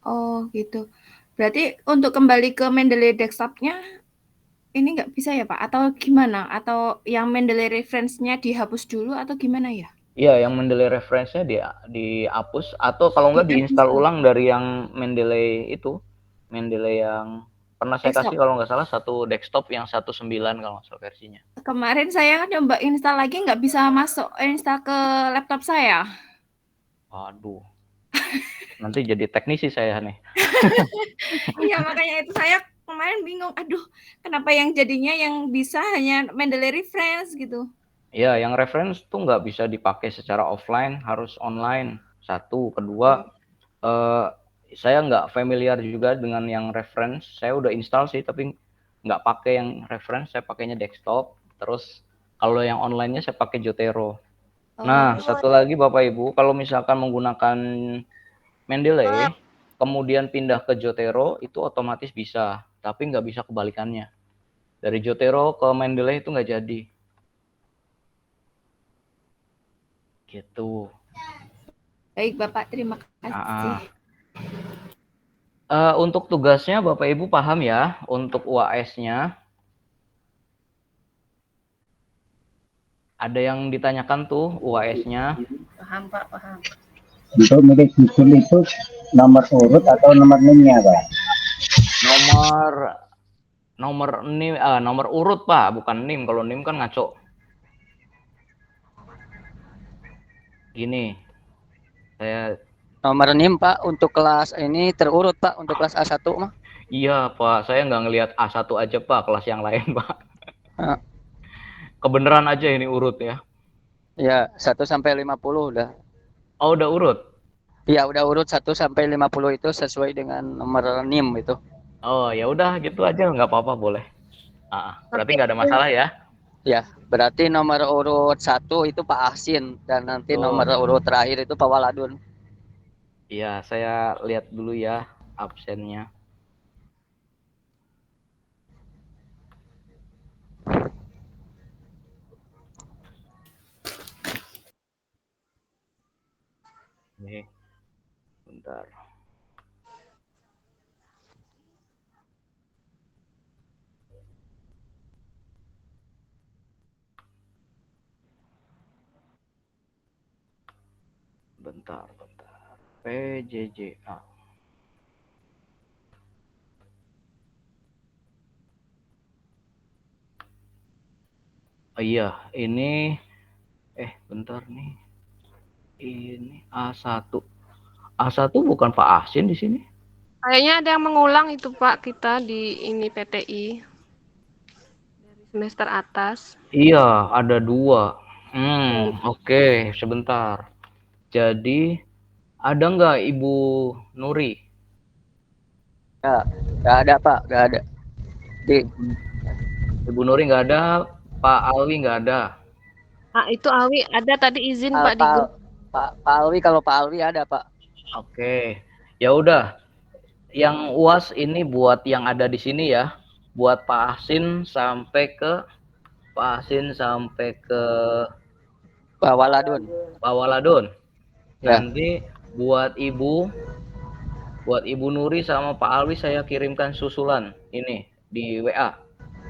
Speaker 3: Oh gitu. Berarti untuk kembali ke Mendeley Desktop-nya ini nggak bisa ya Pak? Atau gimana? Atau yang Mendeley Reference-nya dihapus dulu atau gimana ya?
Speaker 1: Iya, yang Mendeley Reference-nya dihapus atau kalau nggak diinstal ulang dari yang Mendeley itu. Mendeley yang pernah saya kasih kalau nggak salah satu desktop yang 19 kalau nggak salah versinya.
Speaker 3: Kemarin saya coba install lagi nggak bisa masuk install ke laptop saya.
Speaker 1: Aduh. Nanti jadi teknisi saya nih.
Speaker 3: Iya, makanya itu saya kemarin bingung. Aduh, kenapa yang jadinya yang bisa hanya Mendeley Reference gitu.
Speaker 1: Ya, yang reference tuh nggak bisa dipakai secara offline, harus online. Satu, kedua, saya nggak familiar juga dengan yang reference. Saya udah install sih, tapi nggak pakai yang reference. Saya pakainya desktop. Terus kalau yang online-nya saya pakai Jotero. Nah, satu lagi Bapak Ibu, kalau misalkan menggunakan Mendeley, kemudian pindah ke Jotero, itu otomatis bisa. Tapi nggak bisa kebalikannya. Dari Jotero ke Mendeley itu nggak jadi. Gitu.
Speaker 3: Baik Bapak, terima kasih.
Speaker 1: Untuk tugasnya Bapak Ibu paham ya, untuk UAS-nya. Ada yang ditanyakan tuh UAS-nya.
Speaker 3: Paham Pak, paham.
Speaker 7: Untuk milik judul itu nomor urut atau nomor NIM-nya Pak?
Speaker 1: Nomor urut Pak, bukan NIM. Kalau NIM kan ngaco. Gini, saya
Speaker 4: Nomor NIM Pak untuk kelas ini terurut Pak untuk kelas A1 mah.
Speaker 1: Iya Pak, saya nggak ngelihat A1 aja Pak, kelas yang lain Pak. Kebenaran aja ini urut ya.
Speaker 4: Ya, 1 sampai 50 udah.
Speaker 1: Oh, udah urut?
Speaker 4: Iya, udah urut 1 sampai 50 itu sesuai dengan nomor NIM itu.
Speaker 1: Oh, ya udah gitu aja, nggak apa-apa, boleh. Berarti nggak ada masalah ya?
Speaker 4: Ya, berarti nomor urut 1 itu Pak Ahsin dan nanti nomor urut terakhir itu Pak Waladun.
Speaker 1: Iya, saya lihat dulu ya absennya. Nih, bentar. Bentar. PJJA. Oh iya, ini bentar nih. Ini A1. A1 bukan Pak Ahsin di sini?
Speaker 8: Kayaknya ada yang mengulang itu Pak kita di ini PTI dari semester atas.
Speaker 1: Iya, ada 2. Oke, sebentar. Jadi ada nggak Ibu Nuri?
Speaker 4: Nggak ada Pak, nggak ada.
Speaker 1: Ibu Nuri nggak ada, Pak Alwi nggak ada.
Speaker 8: Itu Awi ada tadi izin
Speaker 4: Ah,
Speaker 8: Pak di grup.
Speaker 4: Pak Alwi, kalau Pak Alwi ada Pak.
Speaker 1: Oke. Ya udah, yang UAS ini buat yang ada di sini ya. Buat Pak Asin sampai ke
Speaker 4: Pak Waladun.
Speaker 1: Pak Waladun.
Speaker 4: Ya.
Speaker 1: Nanti buat Ibu Nuri sama Pak Alwi saya kirimkan susulan ini di WA.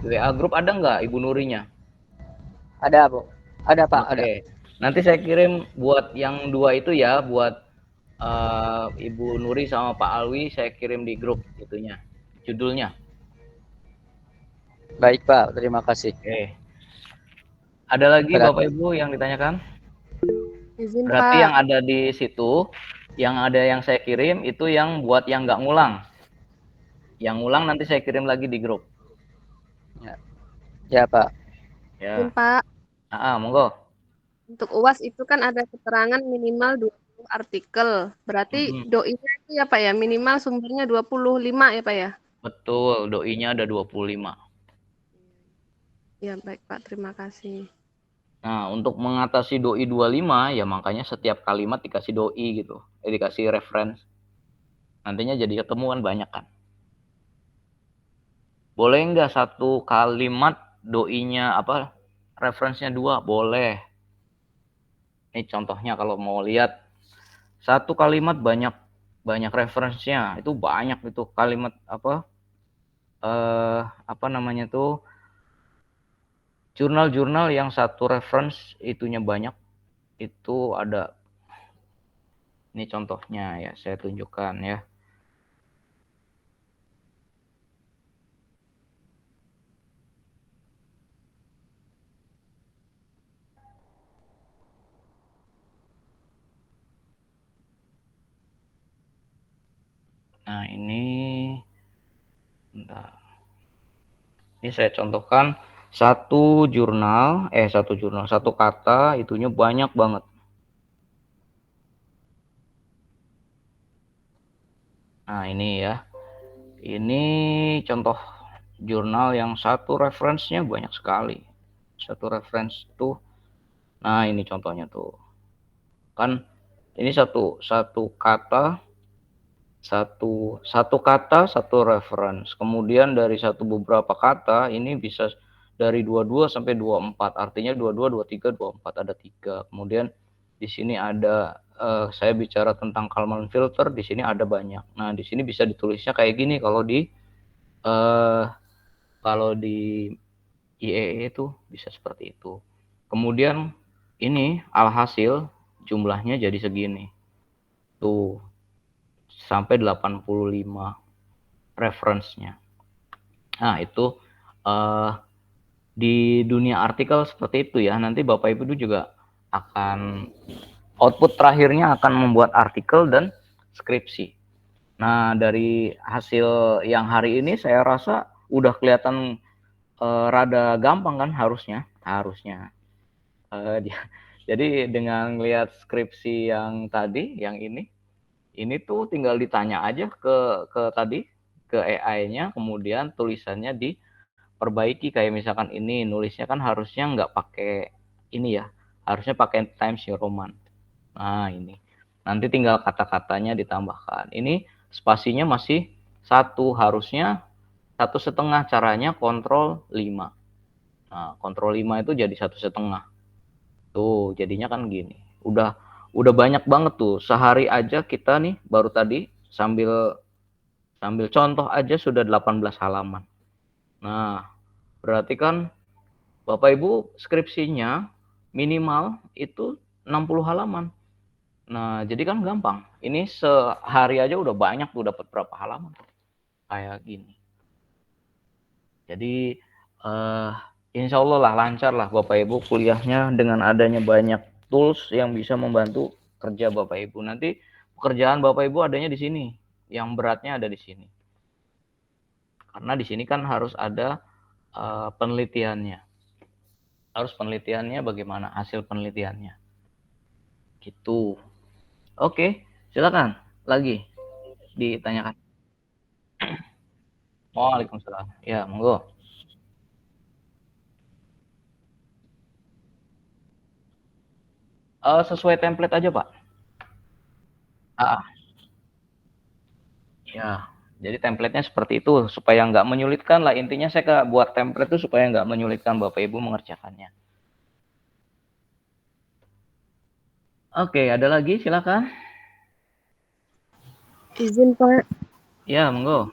Speaker 1: Di WA grup ada nggak Ibu Nurinya?
Speaker 4: Ada Bu. Ada Pak, ada.
Speaker 1: Oke. Nanti saya kirim buat yang dua itu ya, buat Ibu Nuri sama Pak Alwi saya kirim di grup itunya, judulnya.
Speaker 4: Baik Pak, terima kasih.
Speaker 1: Oke. Ada lagi
Speaker 4: Berarti-
Speaker 1: Bapak Ibu yang ditanyakan?
Speaker 8: Izin
Speaker 1: Berarti
Speaker 8: Pak.
Speaker 1: yang ada di situ, yang ada yang saya kirim itu yang buat yang nggak ngulang. Yang ngulang nanti saya kirim lagi di grup.
Speaker 4: Ya Pak.
Speaker 8: Izin
Speaker 1: Ya.
Speaker 8: Pak.
Speaker 1: Monggo.
Speaker 8: Untuk UAS itu kan ada keterangan minimal 20 artikel. Berarti doinya itu ya Pak ya, minimal sumbernya 25 ya Pak ya?
Speaker 1: Betul, doinya ada 25.
Speaker 8: Ya baik Pak, terima kasih.
Speaker 1: Nah, untuk mengatasi doi 25 ya makanya setiap kalimat dikasih doi gitu. Dikasih reference. Nantinya jadi ketemu kan banyak kan. Boleh nggak satu kalimat doinya referensinya 2? Boleh. Ini contohnya kalau mau lihat satu kalimat banyak referensinya, itu banyak itu kalimat jurnal-jurnal yang satu reference itunya banyak, itu ada. Ini contohnya ya, saya tunjukkan ya. Nah, ini bentar. Ini saya contohkan satu kata itunya banyak banget. Nah, ini ya. Ini contoh jurnal yang satu referensinya banyak sekali. Satu reference tuh. Nah, ini contohnya tuh. Kan ini satu kata, satu reference. Kemudian dari beberapa kata ini bisa dari 22 sampai 24. Artinya 22, 23, 24 ada 3. Kemudian di sini ada saya bicara tentang Kalman filter, di sini ada banyak. Nah, di sini bisa ditulisnya kayak gini kalau di IEE itu bisa seperti itu. Kemudian ini alhasil jumlahnya jadi segini. Tuh, sampai 85 reference-nya. Nah, itu di dunia artikel seperti itu ya. Nanti Bapak Ibu juga akan output terakhirnya akan membuat artikel dan skripsi. Nah, dari hasil yang hari ini saya rasa udah kelihatan rada gampang kan harusnya. Jadi dengan lihat skripsi yang tadi, yang ini tuh tinggal ditanya aja ke AI-nya, kemudian tulisannya diperbaiki. Kayak misalkan ini nulisnya kan harusnya nggak pakai ini ya, harusnya pakai Times New Roman. Nah, ini nanti tinggal kata-katanya ditambahkan. Ini spasinya masih 1, harusnya 1,5, caranya Ctrl 5. Nah, Ctrl 5 itu jadi 1,5. Tuh, jadinya kan gini. Udah banyak banget tuh. Sehari aja kita nih baru tadi sambil contoh aja sudah 18 halaman. Nah, berarti kan Bapak Ibu skripsinya minimal itu 60 halaman. Nah, jadi kan gampang. Ini sehari aja udah banyak tuh dapat berapa halaman. Kayak gini. Jadi insya Allah lah lancar lah Bapak Ibu kuliahnya dengan adanya banyak tools yang bisa membantu kerja Bapak Ibu. Nanti pekerjaan Bapak Ibu adanya di sini, yang beratnya ada di sini. Karena di sini kan harus ada penelitiannya. Harus penelitiannya bagaimana hasil penelitiannya. Gitu. Oke, silakan lagi ditanyakan. Waalaikumsalam. Ya, monggo. Sesuai template aja, Pak. Ya, jadi template-nya seperti itu supaya nggak menyulitkan lah. Intinya saya buat template itu supaya nggak menyulitkan Bapak Ibu mengerjakannya. Oke, ada lagi silakan.
Speaker 8: Izin Pak,
Speaker 1: Ya, monggo.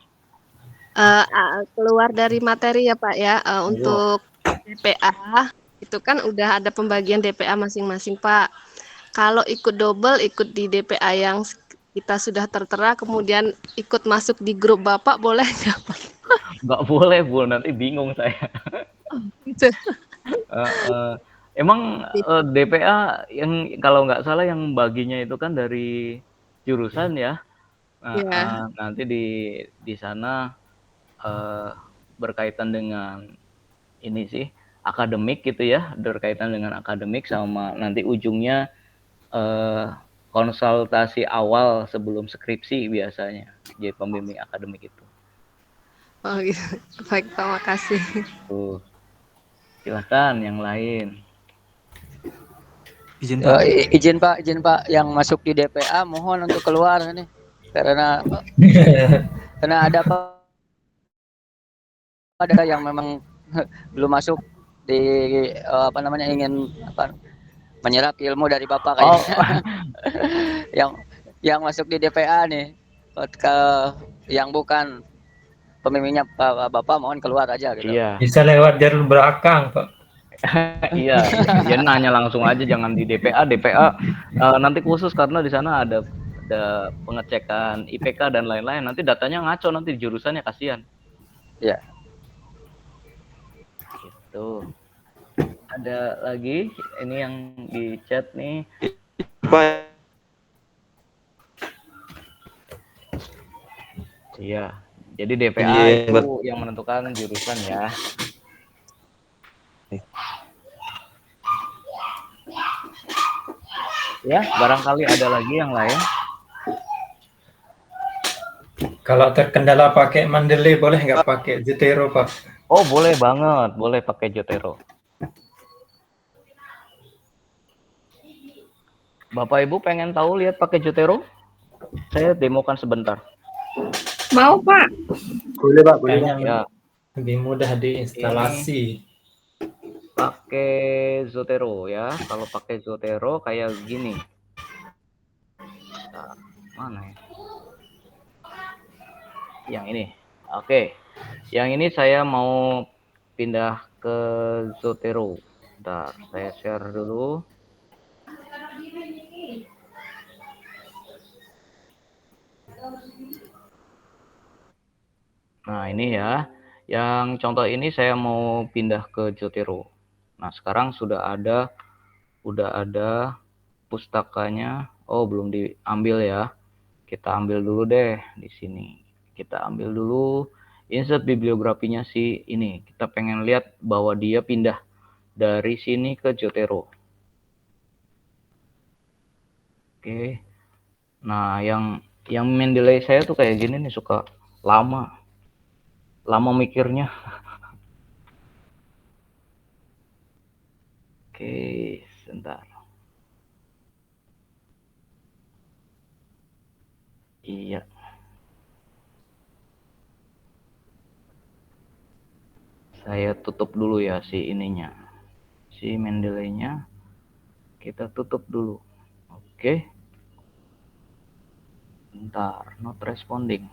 Speaker 8: keluar dari materi ya Pak ya,
Speaker 1: Monggo.
Speaker 8: untuk DPA itu kan udah ada pembagian DPA masing-masing Pak. Kalau ikut double, ikut di DPA yang kita sudah tertera, kemudian ikut masuk di grup Bapak, boleh nggak Pak?
Speaker 1: Nggak boleh, Bu. Nanti bingung saya.
Speaker 8: Gitu.
Speaker 1: Emang DPA yang kalau nggak salah yang baginya itu kan dari jurusan ya.
Speaker 8: Iya.
Speaker 1: Nanti di sana berkaitan dengan ini sih akademik gitu ya, berkaitan dengan akademik sama nanti ujungnya konsultasi awal sebelum skripsi biasanya jadi pembimbing akademik itu.
Speaker 8: Oh gitu. Baik Pak, makasih.
Speaker 1: Tuh. Silakan yang lain.
Speaker 4: Izin Pak, yang masuk di DPA mohon untuk keluar nih karena ada yang memang belum masuk di ingin menyerap ilmu dari Bapak kayaknya. yang masuk di DPA nih ke yang bukan pembimbingnya Bapak mohon keluar aja gitu.
Speaker 1: Iya.
Speaker 5: Bisa lewat jalur belakang, Pak.
Speaker 1: Iya, dia nanya langsung aja, jangan di DPA. Nanti khusus karena di sana ada pengecekan IPK dan lain-lain. Nanti datanya ngaco nanti di jurusannya, kasihan.
Speaker 4: Iya.
Speaker 1: Gitu. Ada lagi ini yang di chat nih. Iya. Jadi DPA itu yang menentukan jurusan ya. Ya, barangkali ada lagi yang lain.
Speaker 5: Kalau terkendala pakai Mendeley boleh nggak pakai Zotero, Pak?
Speaker 1: Oh, boleh banget, boleh pakai Zotero. Bapak Ibu pengen tahu lihat pakai Zotero? Saya demokan sebentar.
Speaker 3: Mau Pak?
Speaker 5: Boleh Pak, boleh.
Speaker 1: Ya.
Speaker 5: Lebih mudah diinstalasi.
Speaker 1: Pakai Zotero ya. Kalau pakai Zotero kayak gini. Nah, mana ya? Yang ini. Oke. Yang ini saya mau pindah ke Zotero. Bentar, saya share dulu. Nah, ini ya. Yang contoh ini saya mau pindah ke Zotero. Nah, sekarang sudah ada pustakanya. Oh, belum diambil ya. Kita ambil dulu deh di sini. Kita ambil dulu insert bibliografinya si ini. Kita pengen lihat bahwa dia pindah dari sini ke Zotero. Oke. Nah, yang Mendeley saya tuh kayak gini nih, suka lama mikirnya. Oke, sebentar. Iya. Saya tutup dulu ya si ininya. Si Mendeley-nya kita tutup dulu. Oke. Bentar, not responding.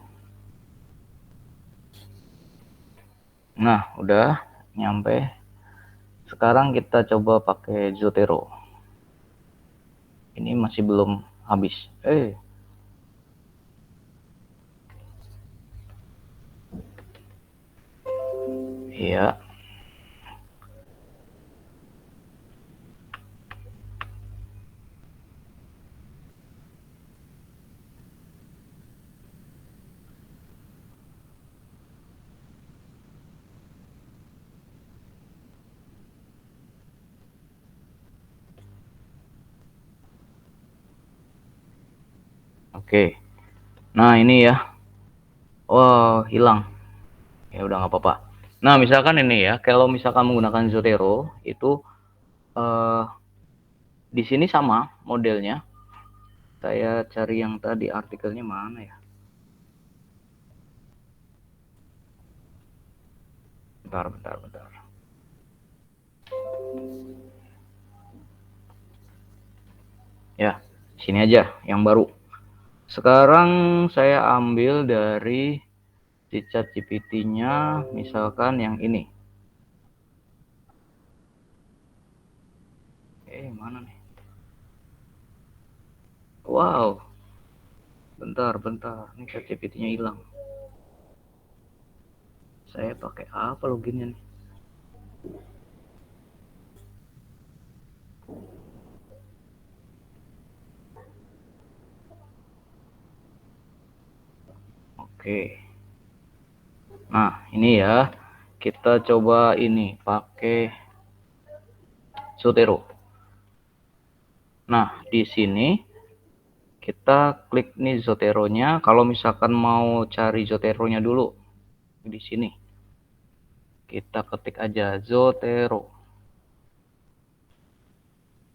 Speaker 1: Nah, udah nyampe. Sekarang kita coba pakai Zotero. Ini masih belum habis. Iya. Oke. Nah, ini ya. Oh, hilang. Ya udah nggak apa-apa. Nah, misalkan ini ya, kalau misalkan menggunakan Zotero itu di sini sama modelnya. Saya cari yang tadi artikelnya mana ya? Bentar. Ya, sini aja yang baru. Sekarang saya ambil dari si ChatGPT-nya, misalkan yang ini. Mana nih? Wow. Bentar. Ini ChatGPT-nya hilang. Saya pakai apa loginnya nih? Oke. Nah, ini ya. Kita coba ini pakai Zotero. Nah, di sini kita klik nih Zotero-nya. Kalau misalkan mau cari Zotero-nya dulu di sini, kita ketik aja Zotero.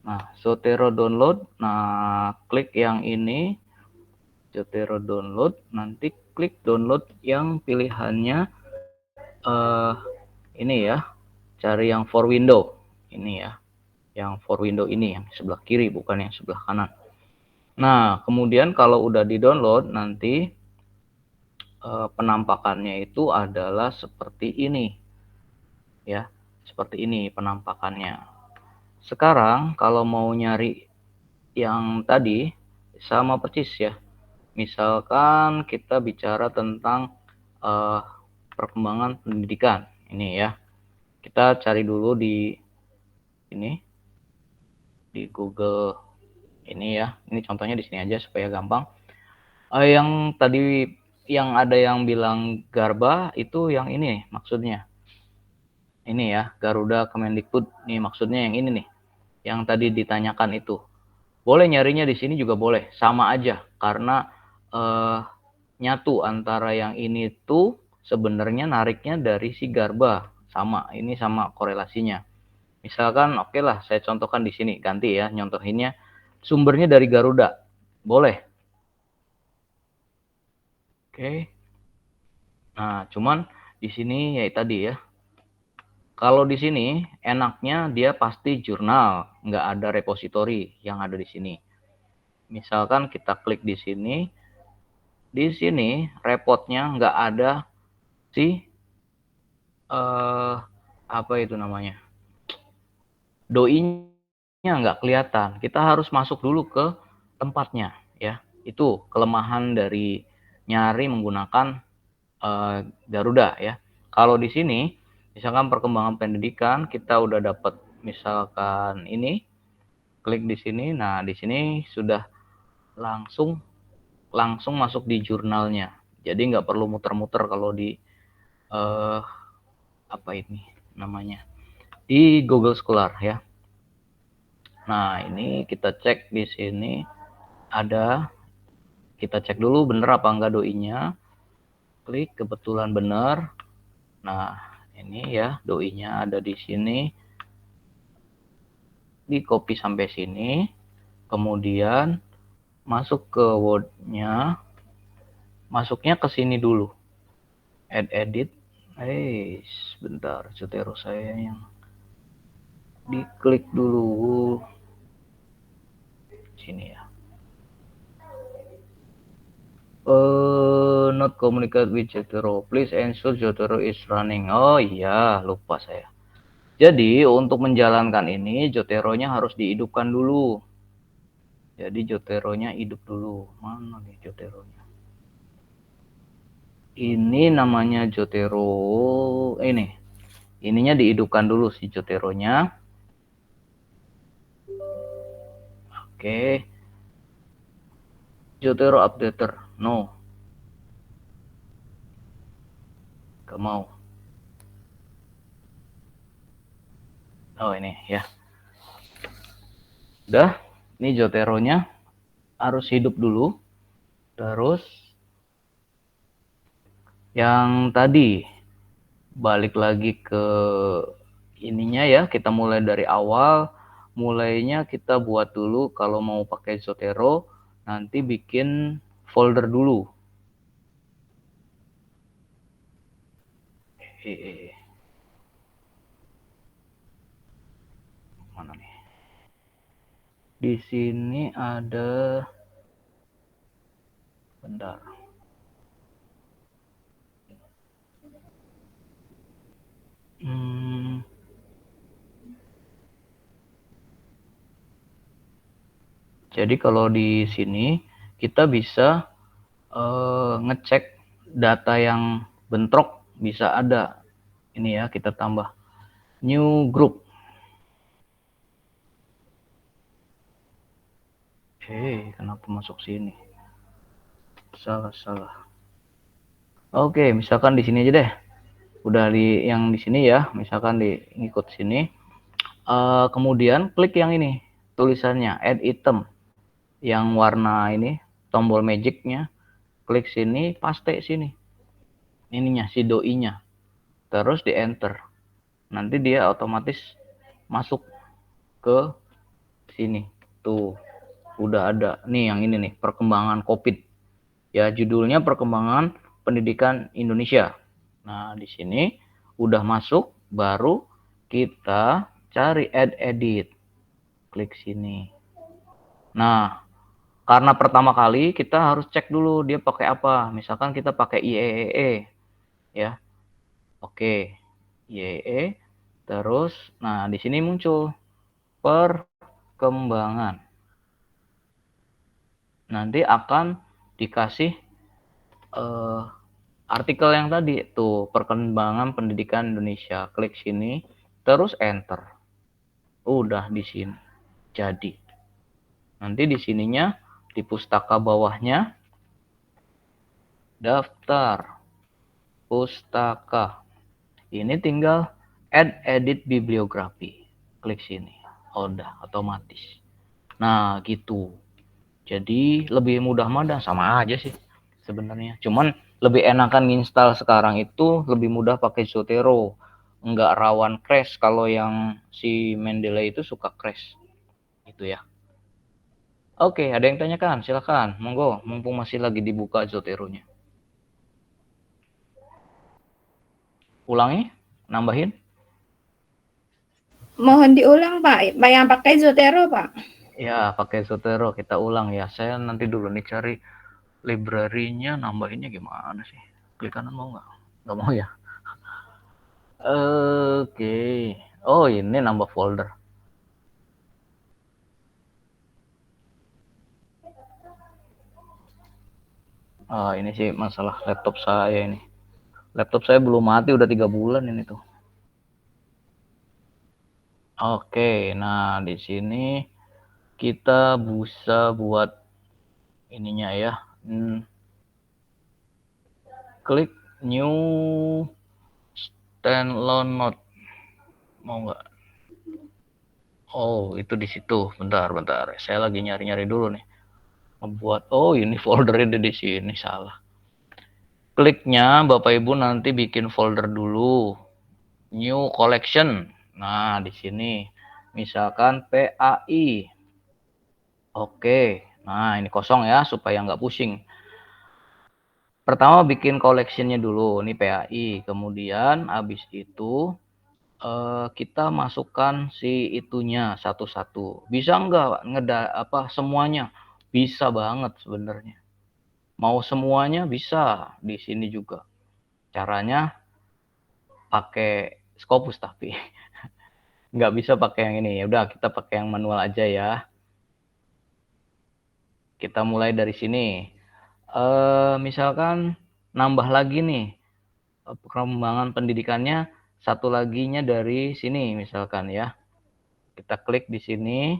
Speaker 1: Nah, Zotero download. Nah, klik yang ini Zotero download. Nanti klik download yang pilihannya ini ya. Cari yang for window. Ini ya. Yang for window ini yang sebelah kiri, bukan yang sebelah kanan. Nah, kemudian kalau udah di-download nanti penampakannya itu adalah seperti ini. Ya, seperti ini penampakannya. Sekarang kalau mau nyari yang tadi sama persis ya. Misalkan kita bicara tentang perkembangan pendidikan. Ini ya. Kita cari dulu di ini di Google ini ya. Ini contohnya di sini aja supaya gampang. Yang tadi yang ada yang bilang Garba itu yang ini maksudnya. Ini ya, Garuda Kemendikbud. Nih maksudnya yang ini nih. Yang tadi ditanyakan itu. Boleh nyarinya di sini juga boleh, sama aja karena nyatu antara yang ini tuh sebenarnya nariknya dari si Garba. Sama, ini sama korelasinya. Misalkan oke lah saya contohkan di sini, ganti ya nyontohinnya sumbernya dari Garuda. Boleh. Oke. Nah, cuman di sini ya tadi ya. Kalau di sini enaknya dia pasti jurnal, nggak ada repository yang ada di sini. Misalkan kita klik di sini repotnya nggak ada si apa itu namanya, doi-nya nggak kelihatan. Kita harus masuk dulu ke tempatnya ya. Itu kelemahan dari nyari menggunakan Garuda ya. Kalau di sini misalkan perkembangan pendidikan kita udah dapat misalkan ini, klik di sini. Nah, di sini sudah langsung masuk di jurnalnya. Jadi nggak perlu muter-muter kalau di apa ini namanya, di Google Scholar ya. Nah, ini kita cek di sini ada, kita cek dulu bener apa enggak doi-nya. Klik, kebetulan bener. Nah, ini ya doi-nya ada di sini. Di copy sampai sini. Kemudian masuk ke Word-nya. Masuknya ke sini dulu. Add edit. Bentar, Zotero saya yang diklik dulu. Sini ya. Not communicate with Zotero. Please ensure Zotero is running. Oh iya, lupa saya. Jadi untuk menjalankan ini Zotero-nya harus dihidupkan dulu. Jadi Zotero-nya hidup dulu. Mana nih Zotero-nya? Ini namanya Zotero. Ini. Ininya dihidupkan dulu si Zotero-nya. Oke. Zotero updater. No. Gak mau. Oh ini ya. Udah. Ini Zotero-nya harus hidup dulu. Terus yang tadi balik lagi ke ininya ya. Kita mulai dari awal. mulainya kita buat dulu kalau mau pakai Zotero, nanti bikin folder dulu. Mana nih? Di sini ada, bentar. Jadi kalau di sini kita bisa ngecek data yang bentrok, bisa ada. Ini ya, kita tambah new group. Kenapa masuk sini? Salah. Oke, misalkan di sini aja deh. Udah di yang di sini ya, misalkan ngikut sini. Kemudian klik yang ini, tulisannya add item. Yang warna ini, tombol magicnya. Klik sini, paste sini. Ininya, si doi-nya. Terus di enter. Nanti dia otomatis masuk ke sini. Tuh, udah ada. Nih yang ini nih, perkembangan COVID. Ya, judulnya perkembangan pendidikan Indonesia. Nah, di sini udah masuk, baru kita cari add edit. Klik sini. Nah, karena pertama kali kita harus cek dulu dia pakai apa. Misalkan kita pakai IEEE ya. Oke. IEEE. Terus nah di sini muncul perkembangan. Nanti akan dikasih artikel yang tadi tuh, perkembangan pendidikan Indonesia. Klik sini terus enter. Udah di sini. Jadi nanti di sininya di pustaka bawahnya daftar pustaka. Ini tinggal add edit bibliografi. Klik sini. Udah otomatis. Nah, gitu. Jadi lebih mudah dan sama aja sih sebenarnya. Cuman lebih enakan nginstal sekarang itu lebih mudah pakai Zotero. Enggak rawan crash. Kalau yang si Mendeley itu suka crash. Gitu ya. Oke, ada yang tanyakan? Silakan, monggo. Mumpung masih lagi dibuka Zotero-nya. Ulangi, nambahin.
Speaker 3: Mohon diulang Pak, yang pakai Zotero Pak.
Speaker 1: Ya, pakai Zotero kita ulang ya. Saya nanti dulu nih cari library-nya, nambahinnya gimana sih? Klik kanan mau nggak? Nggak mau ya? Oke. Oh, ini nambah folder. Ini sih masalah laptop saya ini. Laptop saya belum mati udah 3 bulan ini tuh. Oke, nah di sini kita bisa buat ininya ya. Klik new standalone note. Mau nggak? Oh, itu di situ. Bentar. Saya lagi nyari-nyari dulu nih. Membuat. Oh, ini foldernya di sini, salah. Kliknya Bapak Ibu nanti bikin folder dulu. New collection. Nah, di sini misalkan PAI. Oke. Nah, ini kosong ya supaya nggak pusing. Pertama bikin collection-nya dulu, ini PAI. Kemudian habis itu kita masukkan si itunya satu-satu. Bisa nggak semuanya? Bisa banget sebenarnya. Mau semuanya bisa di sini juga. Caranya pakai Scopus tapi nggak bisa pakai yang ini. Ya udah kita pakai yang manual aja ya. Kita mulai dari sini. Misalkan nambah lagi nih perkembangan pendidikannya, satu laginya dari sini misalkan ya. Kita klik di sini,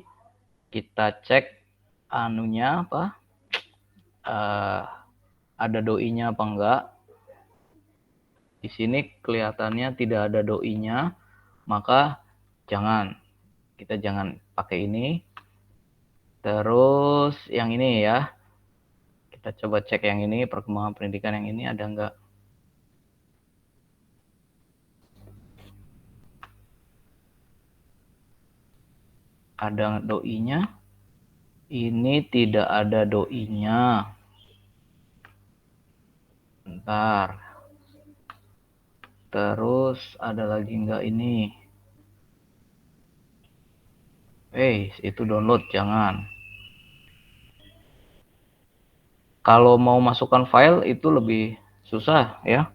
Speaker 1: kita cek anunya apa, ada doi-nya apa enggak. Di sini kelihatannya tidak ada doi-nya, maka kita jangan pakai ini. Terus yang ini ya, kita coba cek yang ini, perkembangan pendidikan yang ini ada enggak. ada doi-nya. Ini tidak ada doi-nya. Bentar. Terus ada lagi nggak ini? Itu download, jangan. Kalau mau masukkan file itu lebih susah ya.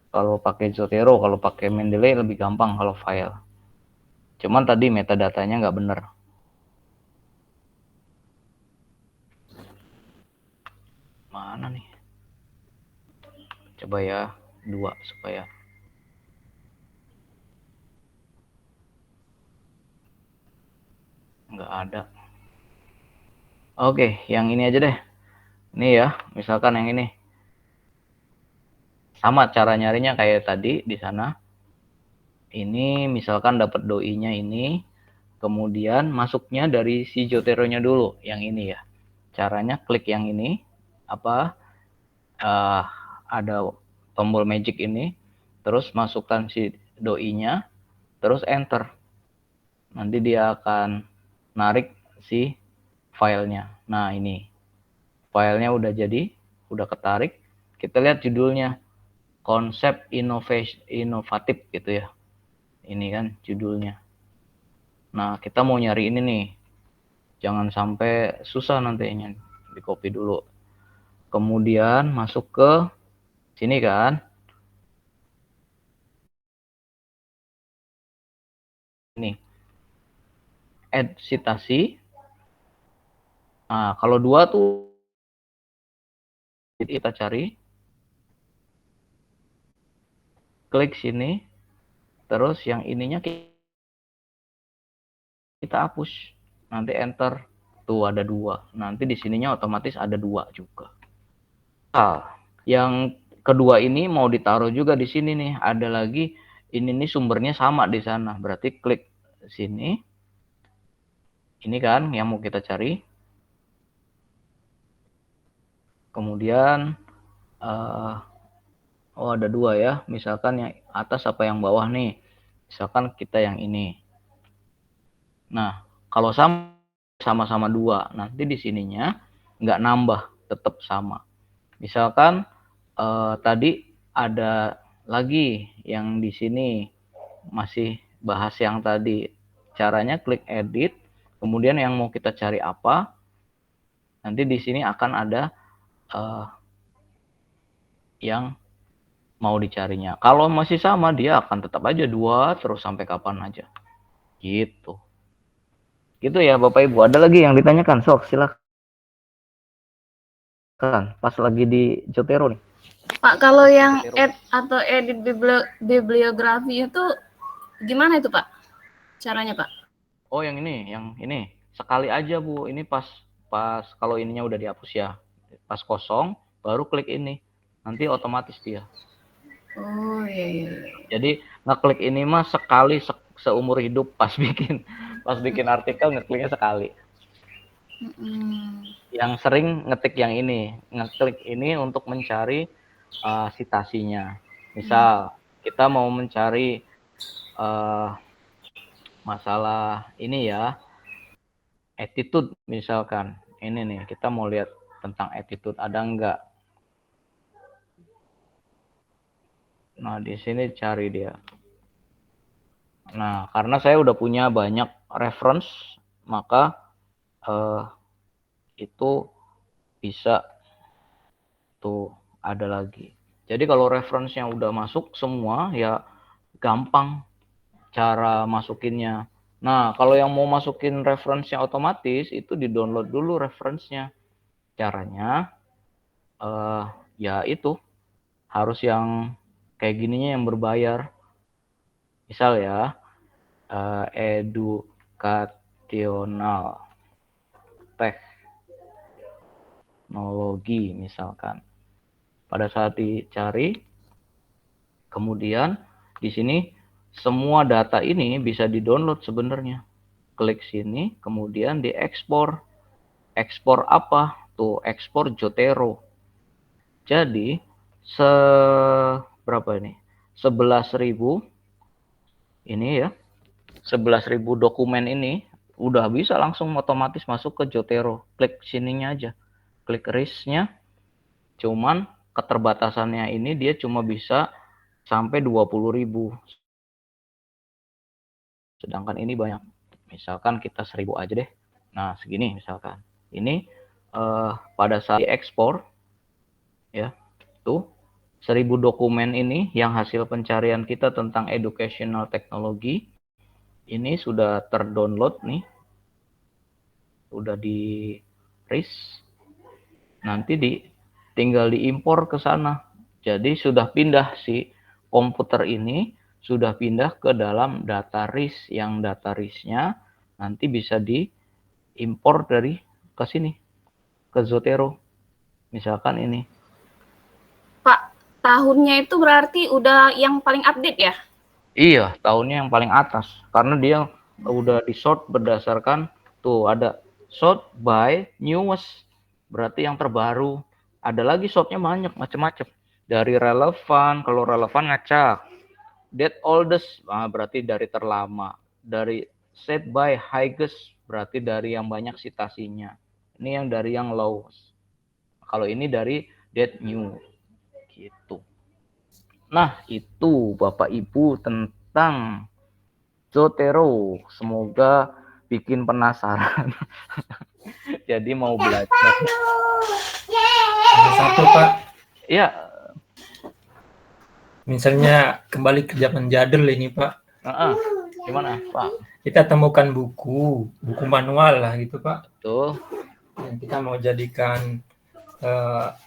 Speaker 1: Kalau pakai Zotero, kalau pakai Mendeley lebih gampang kalau file. Cuman tadi metadatanya nggak bener. Mana nih? Coba ya, 2 supaya. Nggak ada. Oke, yang ini aja deh. Ini ya, misalkan yang ini. Sama cara nyarinya kayak tadi di sana. Ini misalkan dapat doi-nya ini, kemudian masuknya dari si Zotero-nya dulu, yang ini ya. Caranya klik yang ini, ada tombol magic ini, terus masukkan si doi-nya, terus enter. Nanti dia akan narik si filenya. Nah ini, filenya udah jadi, udah ketarik. Kita lihat judulnya, konsep inovatif gitu ya. Ini kan judulnya. Nah, kita mau nyari ini nih. Jangan sampai susah nantinya. Di copy dulu. Kemudian masuk ke sini kan. Ini. Add citasi. Nah, kalau 2 tuh kita cari. Klik sini. Terus yang ininya kita hapus. Nanti enter. Tuh ada 2. Nanti di sininya otomatis ada 2 juga. Yang kedua ini mau ditaruh juga di sini nih. Ada lagi, ini nih sumbernya sama di sana. Berarti klik sini. Ini kan yang mau kita cari. Kemudian ada 2 ya. Misalkan yang atas apa yang bawah nih. Misalkan kita yang ini. Nah, kalau sama-sama 2, nanti di sininya nggak nambah, tetap sama. Misalkan tadi ada lagi yang di sini masih bahas yang tadi. Caranya klik edit, kemudian yang mau kita cari apa, nanti di sini akan ada yang mau dicarinya. Kalau masih sama, dia akan tetap aja 2 terus sampai kapan aja. Gitu. Gitu ya Bapak Ibu. Ada lagi yang ditanyakan? Sok, silakan. Pas lagi di Zotero nih.
Speaker 3: Pak, kalau yang add atau edit bibliografi itu gimana itu Pak? Caranya Pak?
Speaker 1: Oh yang ini. Sekali aja Bu. Ini pas kalau ininya udah dihapus ya. Pas kosong, baru klik ini. Nanti otomatis dia.
Speaker 3: Oh iya.
Speaker 1: Jadi ngeklik ini mah sekali seumur hidup pas bikin artikel ngekliknya sekali. Yang sering ngetik yang ini, ngeklik ini untuk mencari citasinya. Misal kita mau mencari masalah ini ya, attitude misalkan. Ini nih, kita mau lihat tentang attitude ada enggak. Nah, di sini cari dia. Nah, karena saya udah punya banyak reference, maka itu bisa tuh ada lagi. Jadi kalau reference-nya udah masuk semua, ya gampang cara masukinnya. Nah, kalau yang mau masukin reference-nya otomatis, itu di-download dulu reference-nya. Caranya, ya itu, harus yang kayak gininya yang berbayar. Misal ya, edukasional teknologi misalkan. Pada saat dicari, kemudian di sini semua data ini bisa di-download sebenarnya. Klik sini, kemudian diekspor. Ekspor apa? Tuh, ekspor Zotero. Jadi, berapa ini? 11.000 ini ya. 11.000 dokumen ini udah bisa langsung otomatis masuk ke Zotero. Klik sininya aja, klik RIS-nya. Cuman keterbatasannya ini dia cuma bisa sampai 20.000. Sedangkan ini banyak. Misalkan kita 1.000 aja deh. Nah, segini misalkan. Ini pada saat diekspor ya, tuh 1.000 dokumen ini yang hasil pencarian kita tentang educational technology ini sudah terdownload nih. Udah di RIS. Nanti tinggal diimpor ke sana. Jadi sudah pindah si komputer ini sudah pindah ke dalam data RIS, yang data RIS-nya nanti bisa diimpor dari ke sini, ke Zotero. Misalkan ini.
Speaker 3: Pak, tahunnya itu berarti udah yang paling update ya?
Speaker 1: Iya, tahunnya yang paling atas. Karena dia udah di-sort berdasarkan, tuh ada sort by newest. Berarti yang terbaru. Ada lagi sortnya banyak, macam-macam. Dari relevan, kalau relevan ngacak. That oldest, berarti dari terlama. Dari set by highest, berarti dari yang banyak citasinya. Ini yang dari yang lowest. Kalau ini dari that new. Gitu. Nah, itu Bapak Ibu tentang Zotero. Semoga bikin penasaran. Jadi mau belajar.
Speaker 5: Ada satu Pak,
Speaker 1: Ya,
Speaker 5: misalnya kembali ke zaman jadul ini Pak,
Speaker 1: gimana Pak?
Speaker 5: kita temukan buku manual lah gitu Pak.
Speaker 1: Tuh,
Speaker 5: Yang kita mau jadikan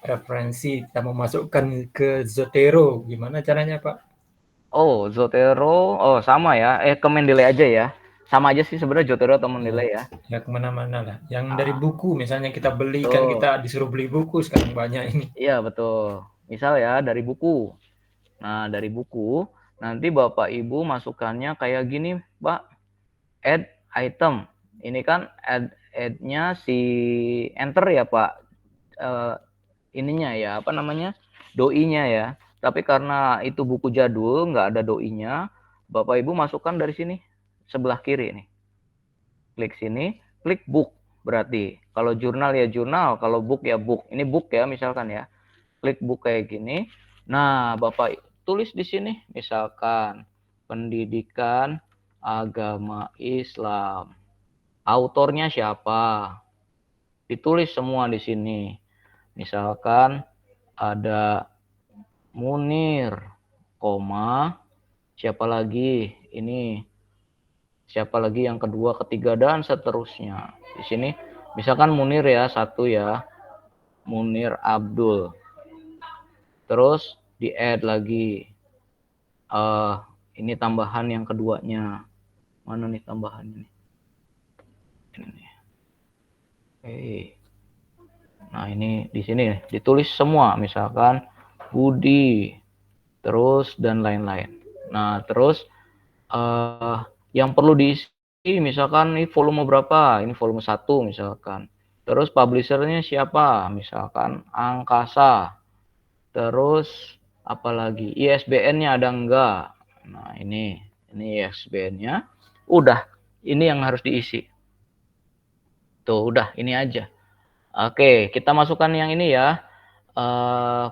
Speaker 5: referensi, kita mau masukkan ke Zotero, gimana caranya Pak?
Speaker 1: oh Zotero, oh sama ya. Ke Mendeley aja ya. Sama aja sih sebenarnya Zotero atau Mendeley ya.
Speaker 5: Ya kemana-mana lah. Yang dari buku, misalnya kita beli, kan kita disuruh beli buku sekarang banyak ini.
Speaker 1: Iya betul. Misal ya dari buku. Nah dari buku, nanti Bapak Ibu masukkannya kayak gini Pak. Add item. Ini kan add-nya si enter ya Pak. Ininya ya, apa namanya? Doi-nya ya. Tapi karena itu buku jadul, nggak ada doi-nya, Bapak Ibu masukkan dari sini, sebelah kiri nih. Klik sini, klik book berarti. Kalau jurnal ya jurnal, kalau book ya book. Ini book ya misalkan ya. Klik book kayak gini. Nah, Bapak tulis di sini misalkan pendidikan agama Islam. Autornya siapa? Ditulis semua di sini. Misalkan ada Munir, koma, siapa lagi? Ini siapa lagi yang kedua, ketiga, dan seterusnya. Di sini misalkan Munir ya, satu ya. Munir Abdul. Terus di-add lagi. Ini tambahan yang keduanya. Mana nih tambahannya nih? Ini nih. Nah, ini di sini ditulis semua, misalkan Budi, terus dan lain-lain. Nah, terus yang perlu diisi misalkan ini volume berapa? Ini volume 1 misalkan. Terus publishernya siapa? Misalkan Angkasa. Terus apalagi ISBN-nya ada enggak? Nah, ini ISBN-nya. Udah, ini yang harus diisi. Tuh, udah, ini aja. Oke, kita masukkan yang ini ya.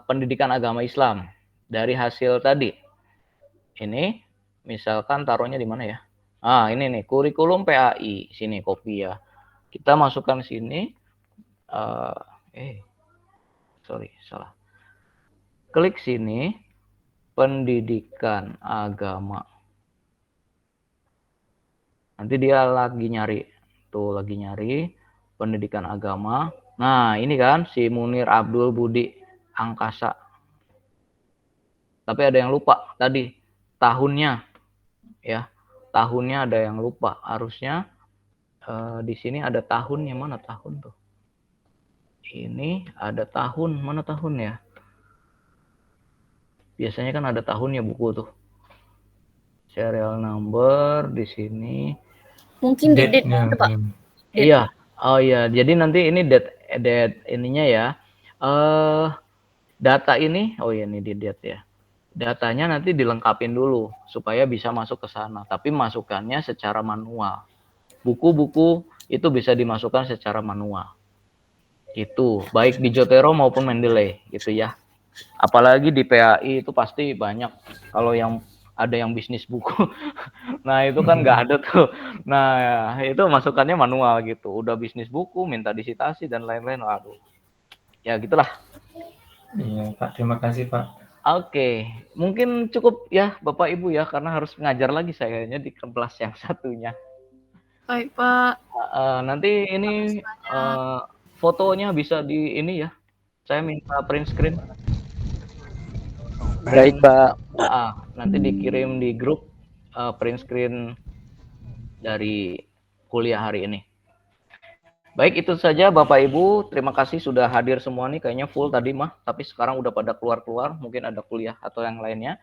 Speaker 1: Pendidikan agama Islam dari hasil tadi. Ini misalkan taruhnya di mana ya? Ini nih kurikulum PAI, sini copy ya. Kita masukkan sini. Sorry, salah. Klik sini pendidikan agama. Nanti dia lagi nyari. Tuh lagi nyari pendidikan agama. Nah, ini kan si Munir Abdul Budi Angkasa. Tapi ada yang lupa tadi tahunnya. Ya. Tahunnya ada yang lupa. Harusnya di sini ada tahunnya, mana tahun tuh? Ini ada tahun, mana tahun ya? Biasanya kan ada tahunnya buku tuh. Serial number di sini.
Speaker 3: Mungkin di date Pak.
Speaker 1: Iya. Oh iya, jadi nanti ini date ininya ya. Data ini, oh iya ini di date ya. Datanya nanti dilengkapin dulu supaya bisa masuk ke sana, tapi masukannya secara manual. buku-buku itu bisa dimasukkan secara manual. Itu baik di Jotero maupun Mendeley gitu ya. Apalagi di PAI itu pasti banyak kalau yang ada yang bisnis buku. Nah, itu kan nggak ada tuh. Nah, itu masukannya manual gitu. Udah bisnis buku, minta disitasi dan lain-lain. Waduh. Ya gitulah.
Speaker 5: Iya, Pak. Terima kasih, Pak.
Speaker 1: Oke, mungkin cukup ya Bapak Ibu ya karena harus ngajar lagi sayanya di kelas yang satunya.
Speaker 8: Baik, Pak.
Speaker 1: Nanti ini fotonya bisa di ini ya. Saya minta print screen.
Speaker 4: Baik, Pak.
Speaker 1: Nanti dikirim di grup print screen dari kuliah hari ini. Baik, itu saja Bapak Ibu. Terima kasih sudah hadir semua nih. Kayaknya full tadi mah, tapi sekarang udah pada keluar-keluar. Mungkin ada kuliah atau yang lainnya.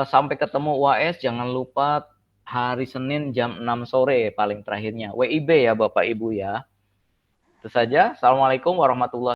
Speaker 1: Sampai ketemu UAS. Jangan lupa hari Senin jam 6 sore paling terakhirnya. WIB ya Bapak Ibu ya. Itu saja. Assalamualaikum warahmatullahi wabarakatuh.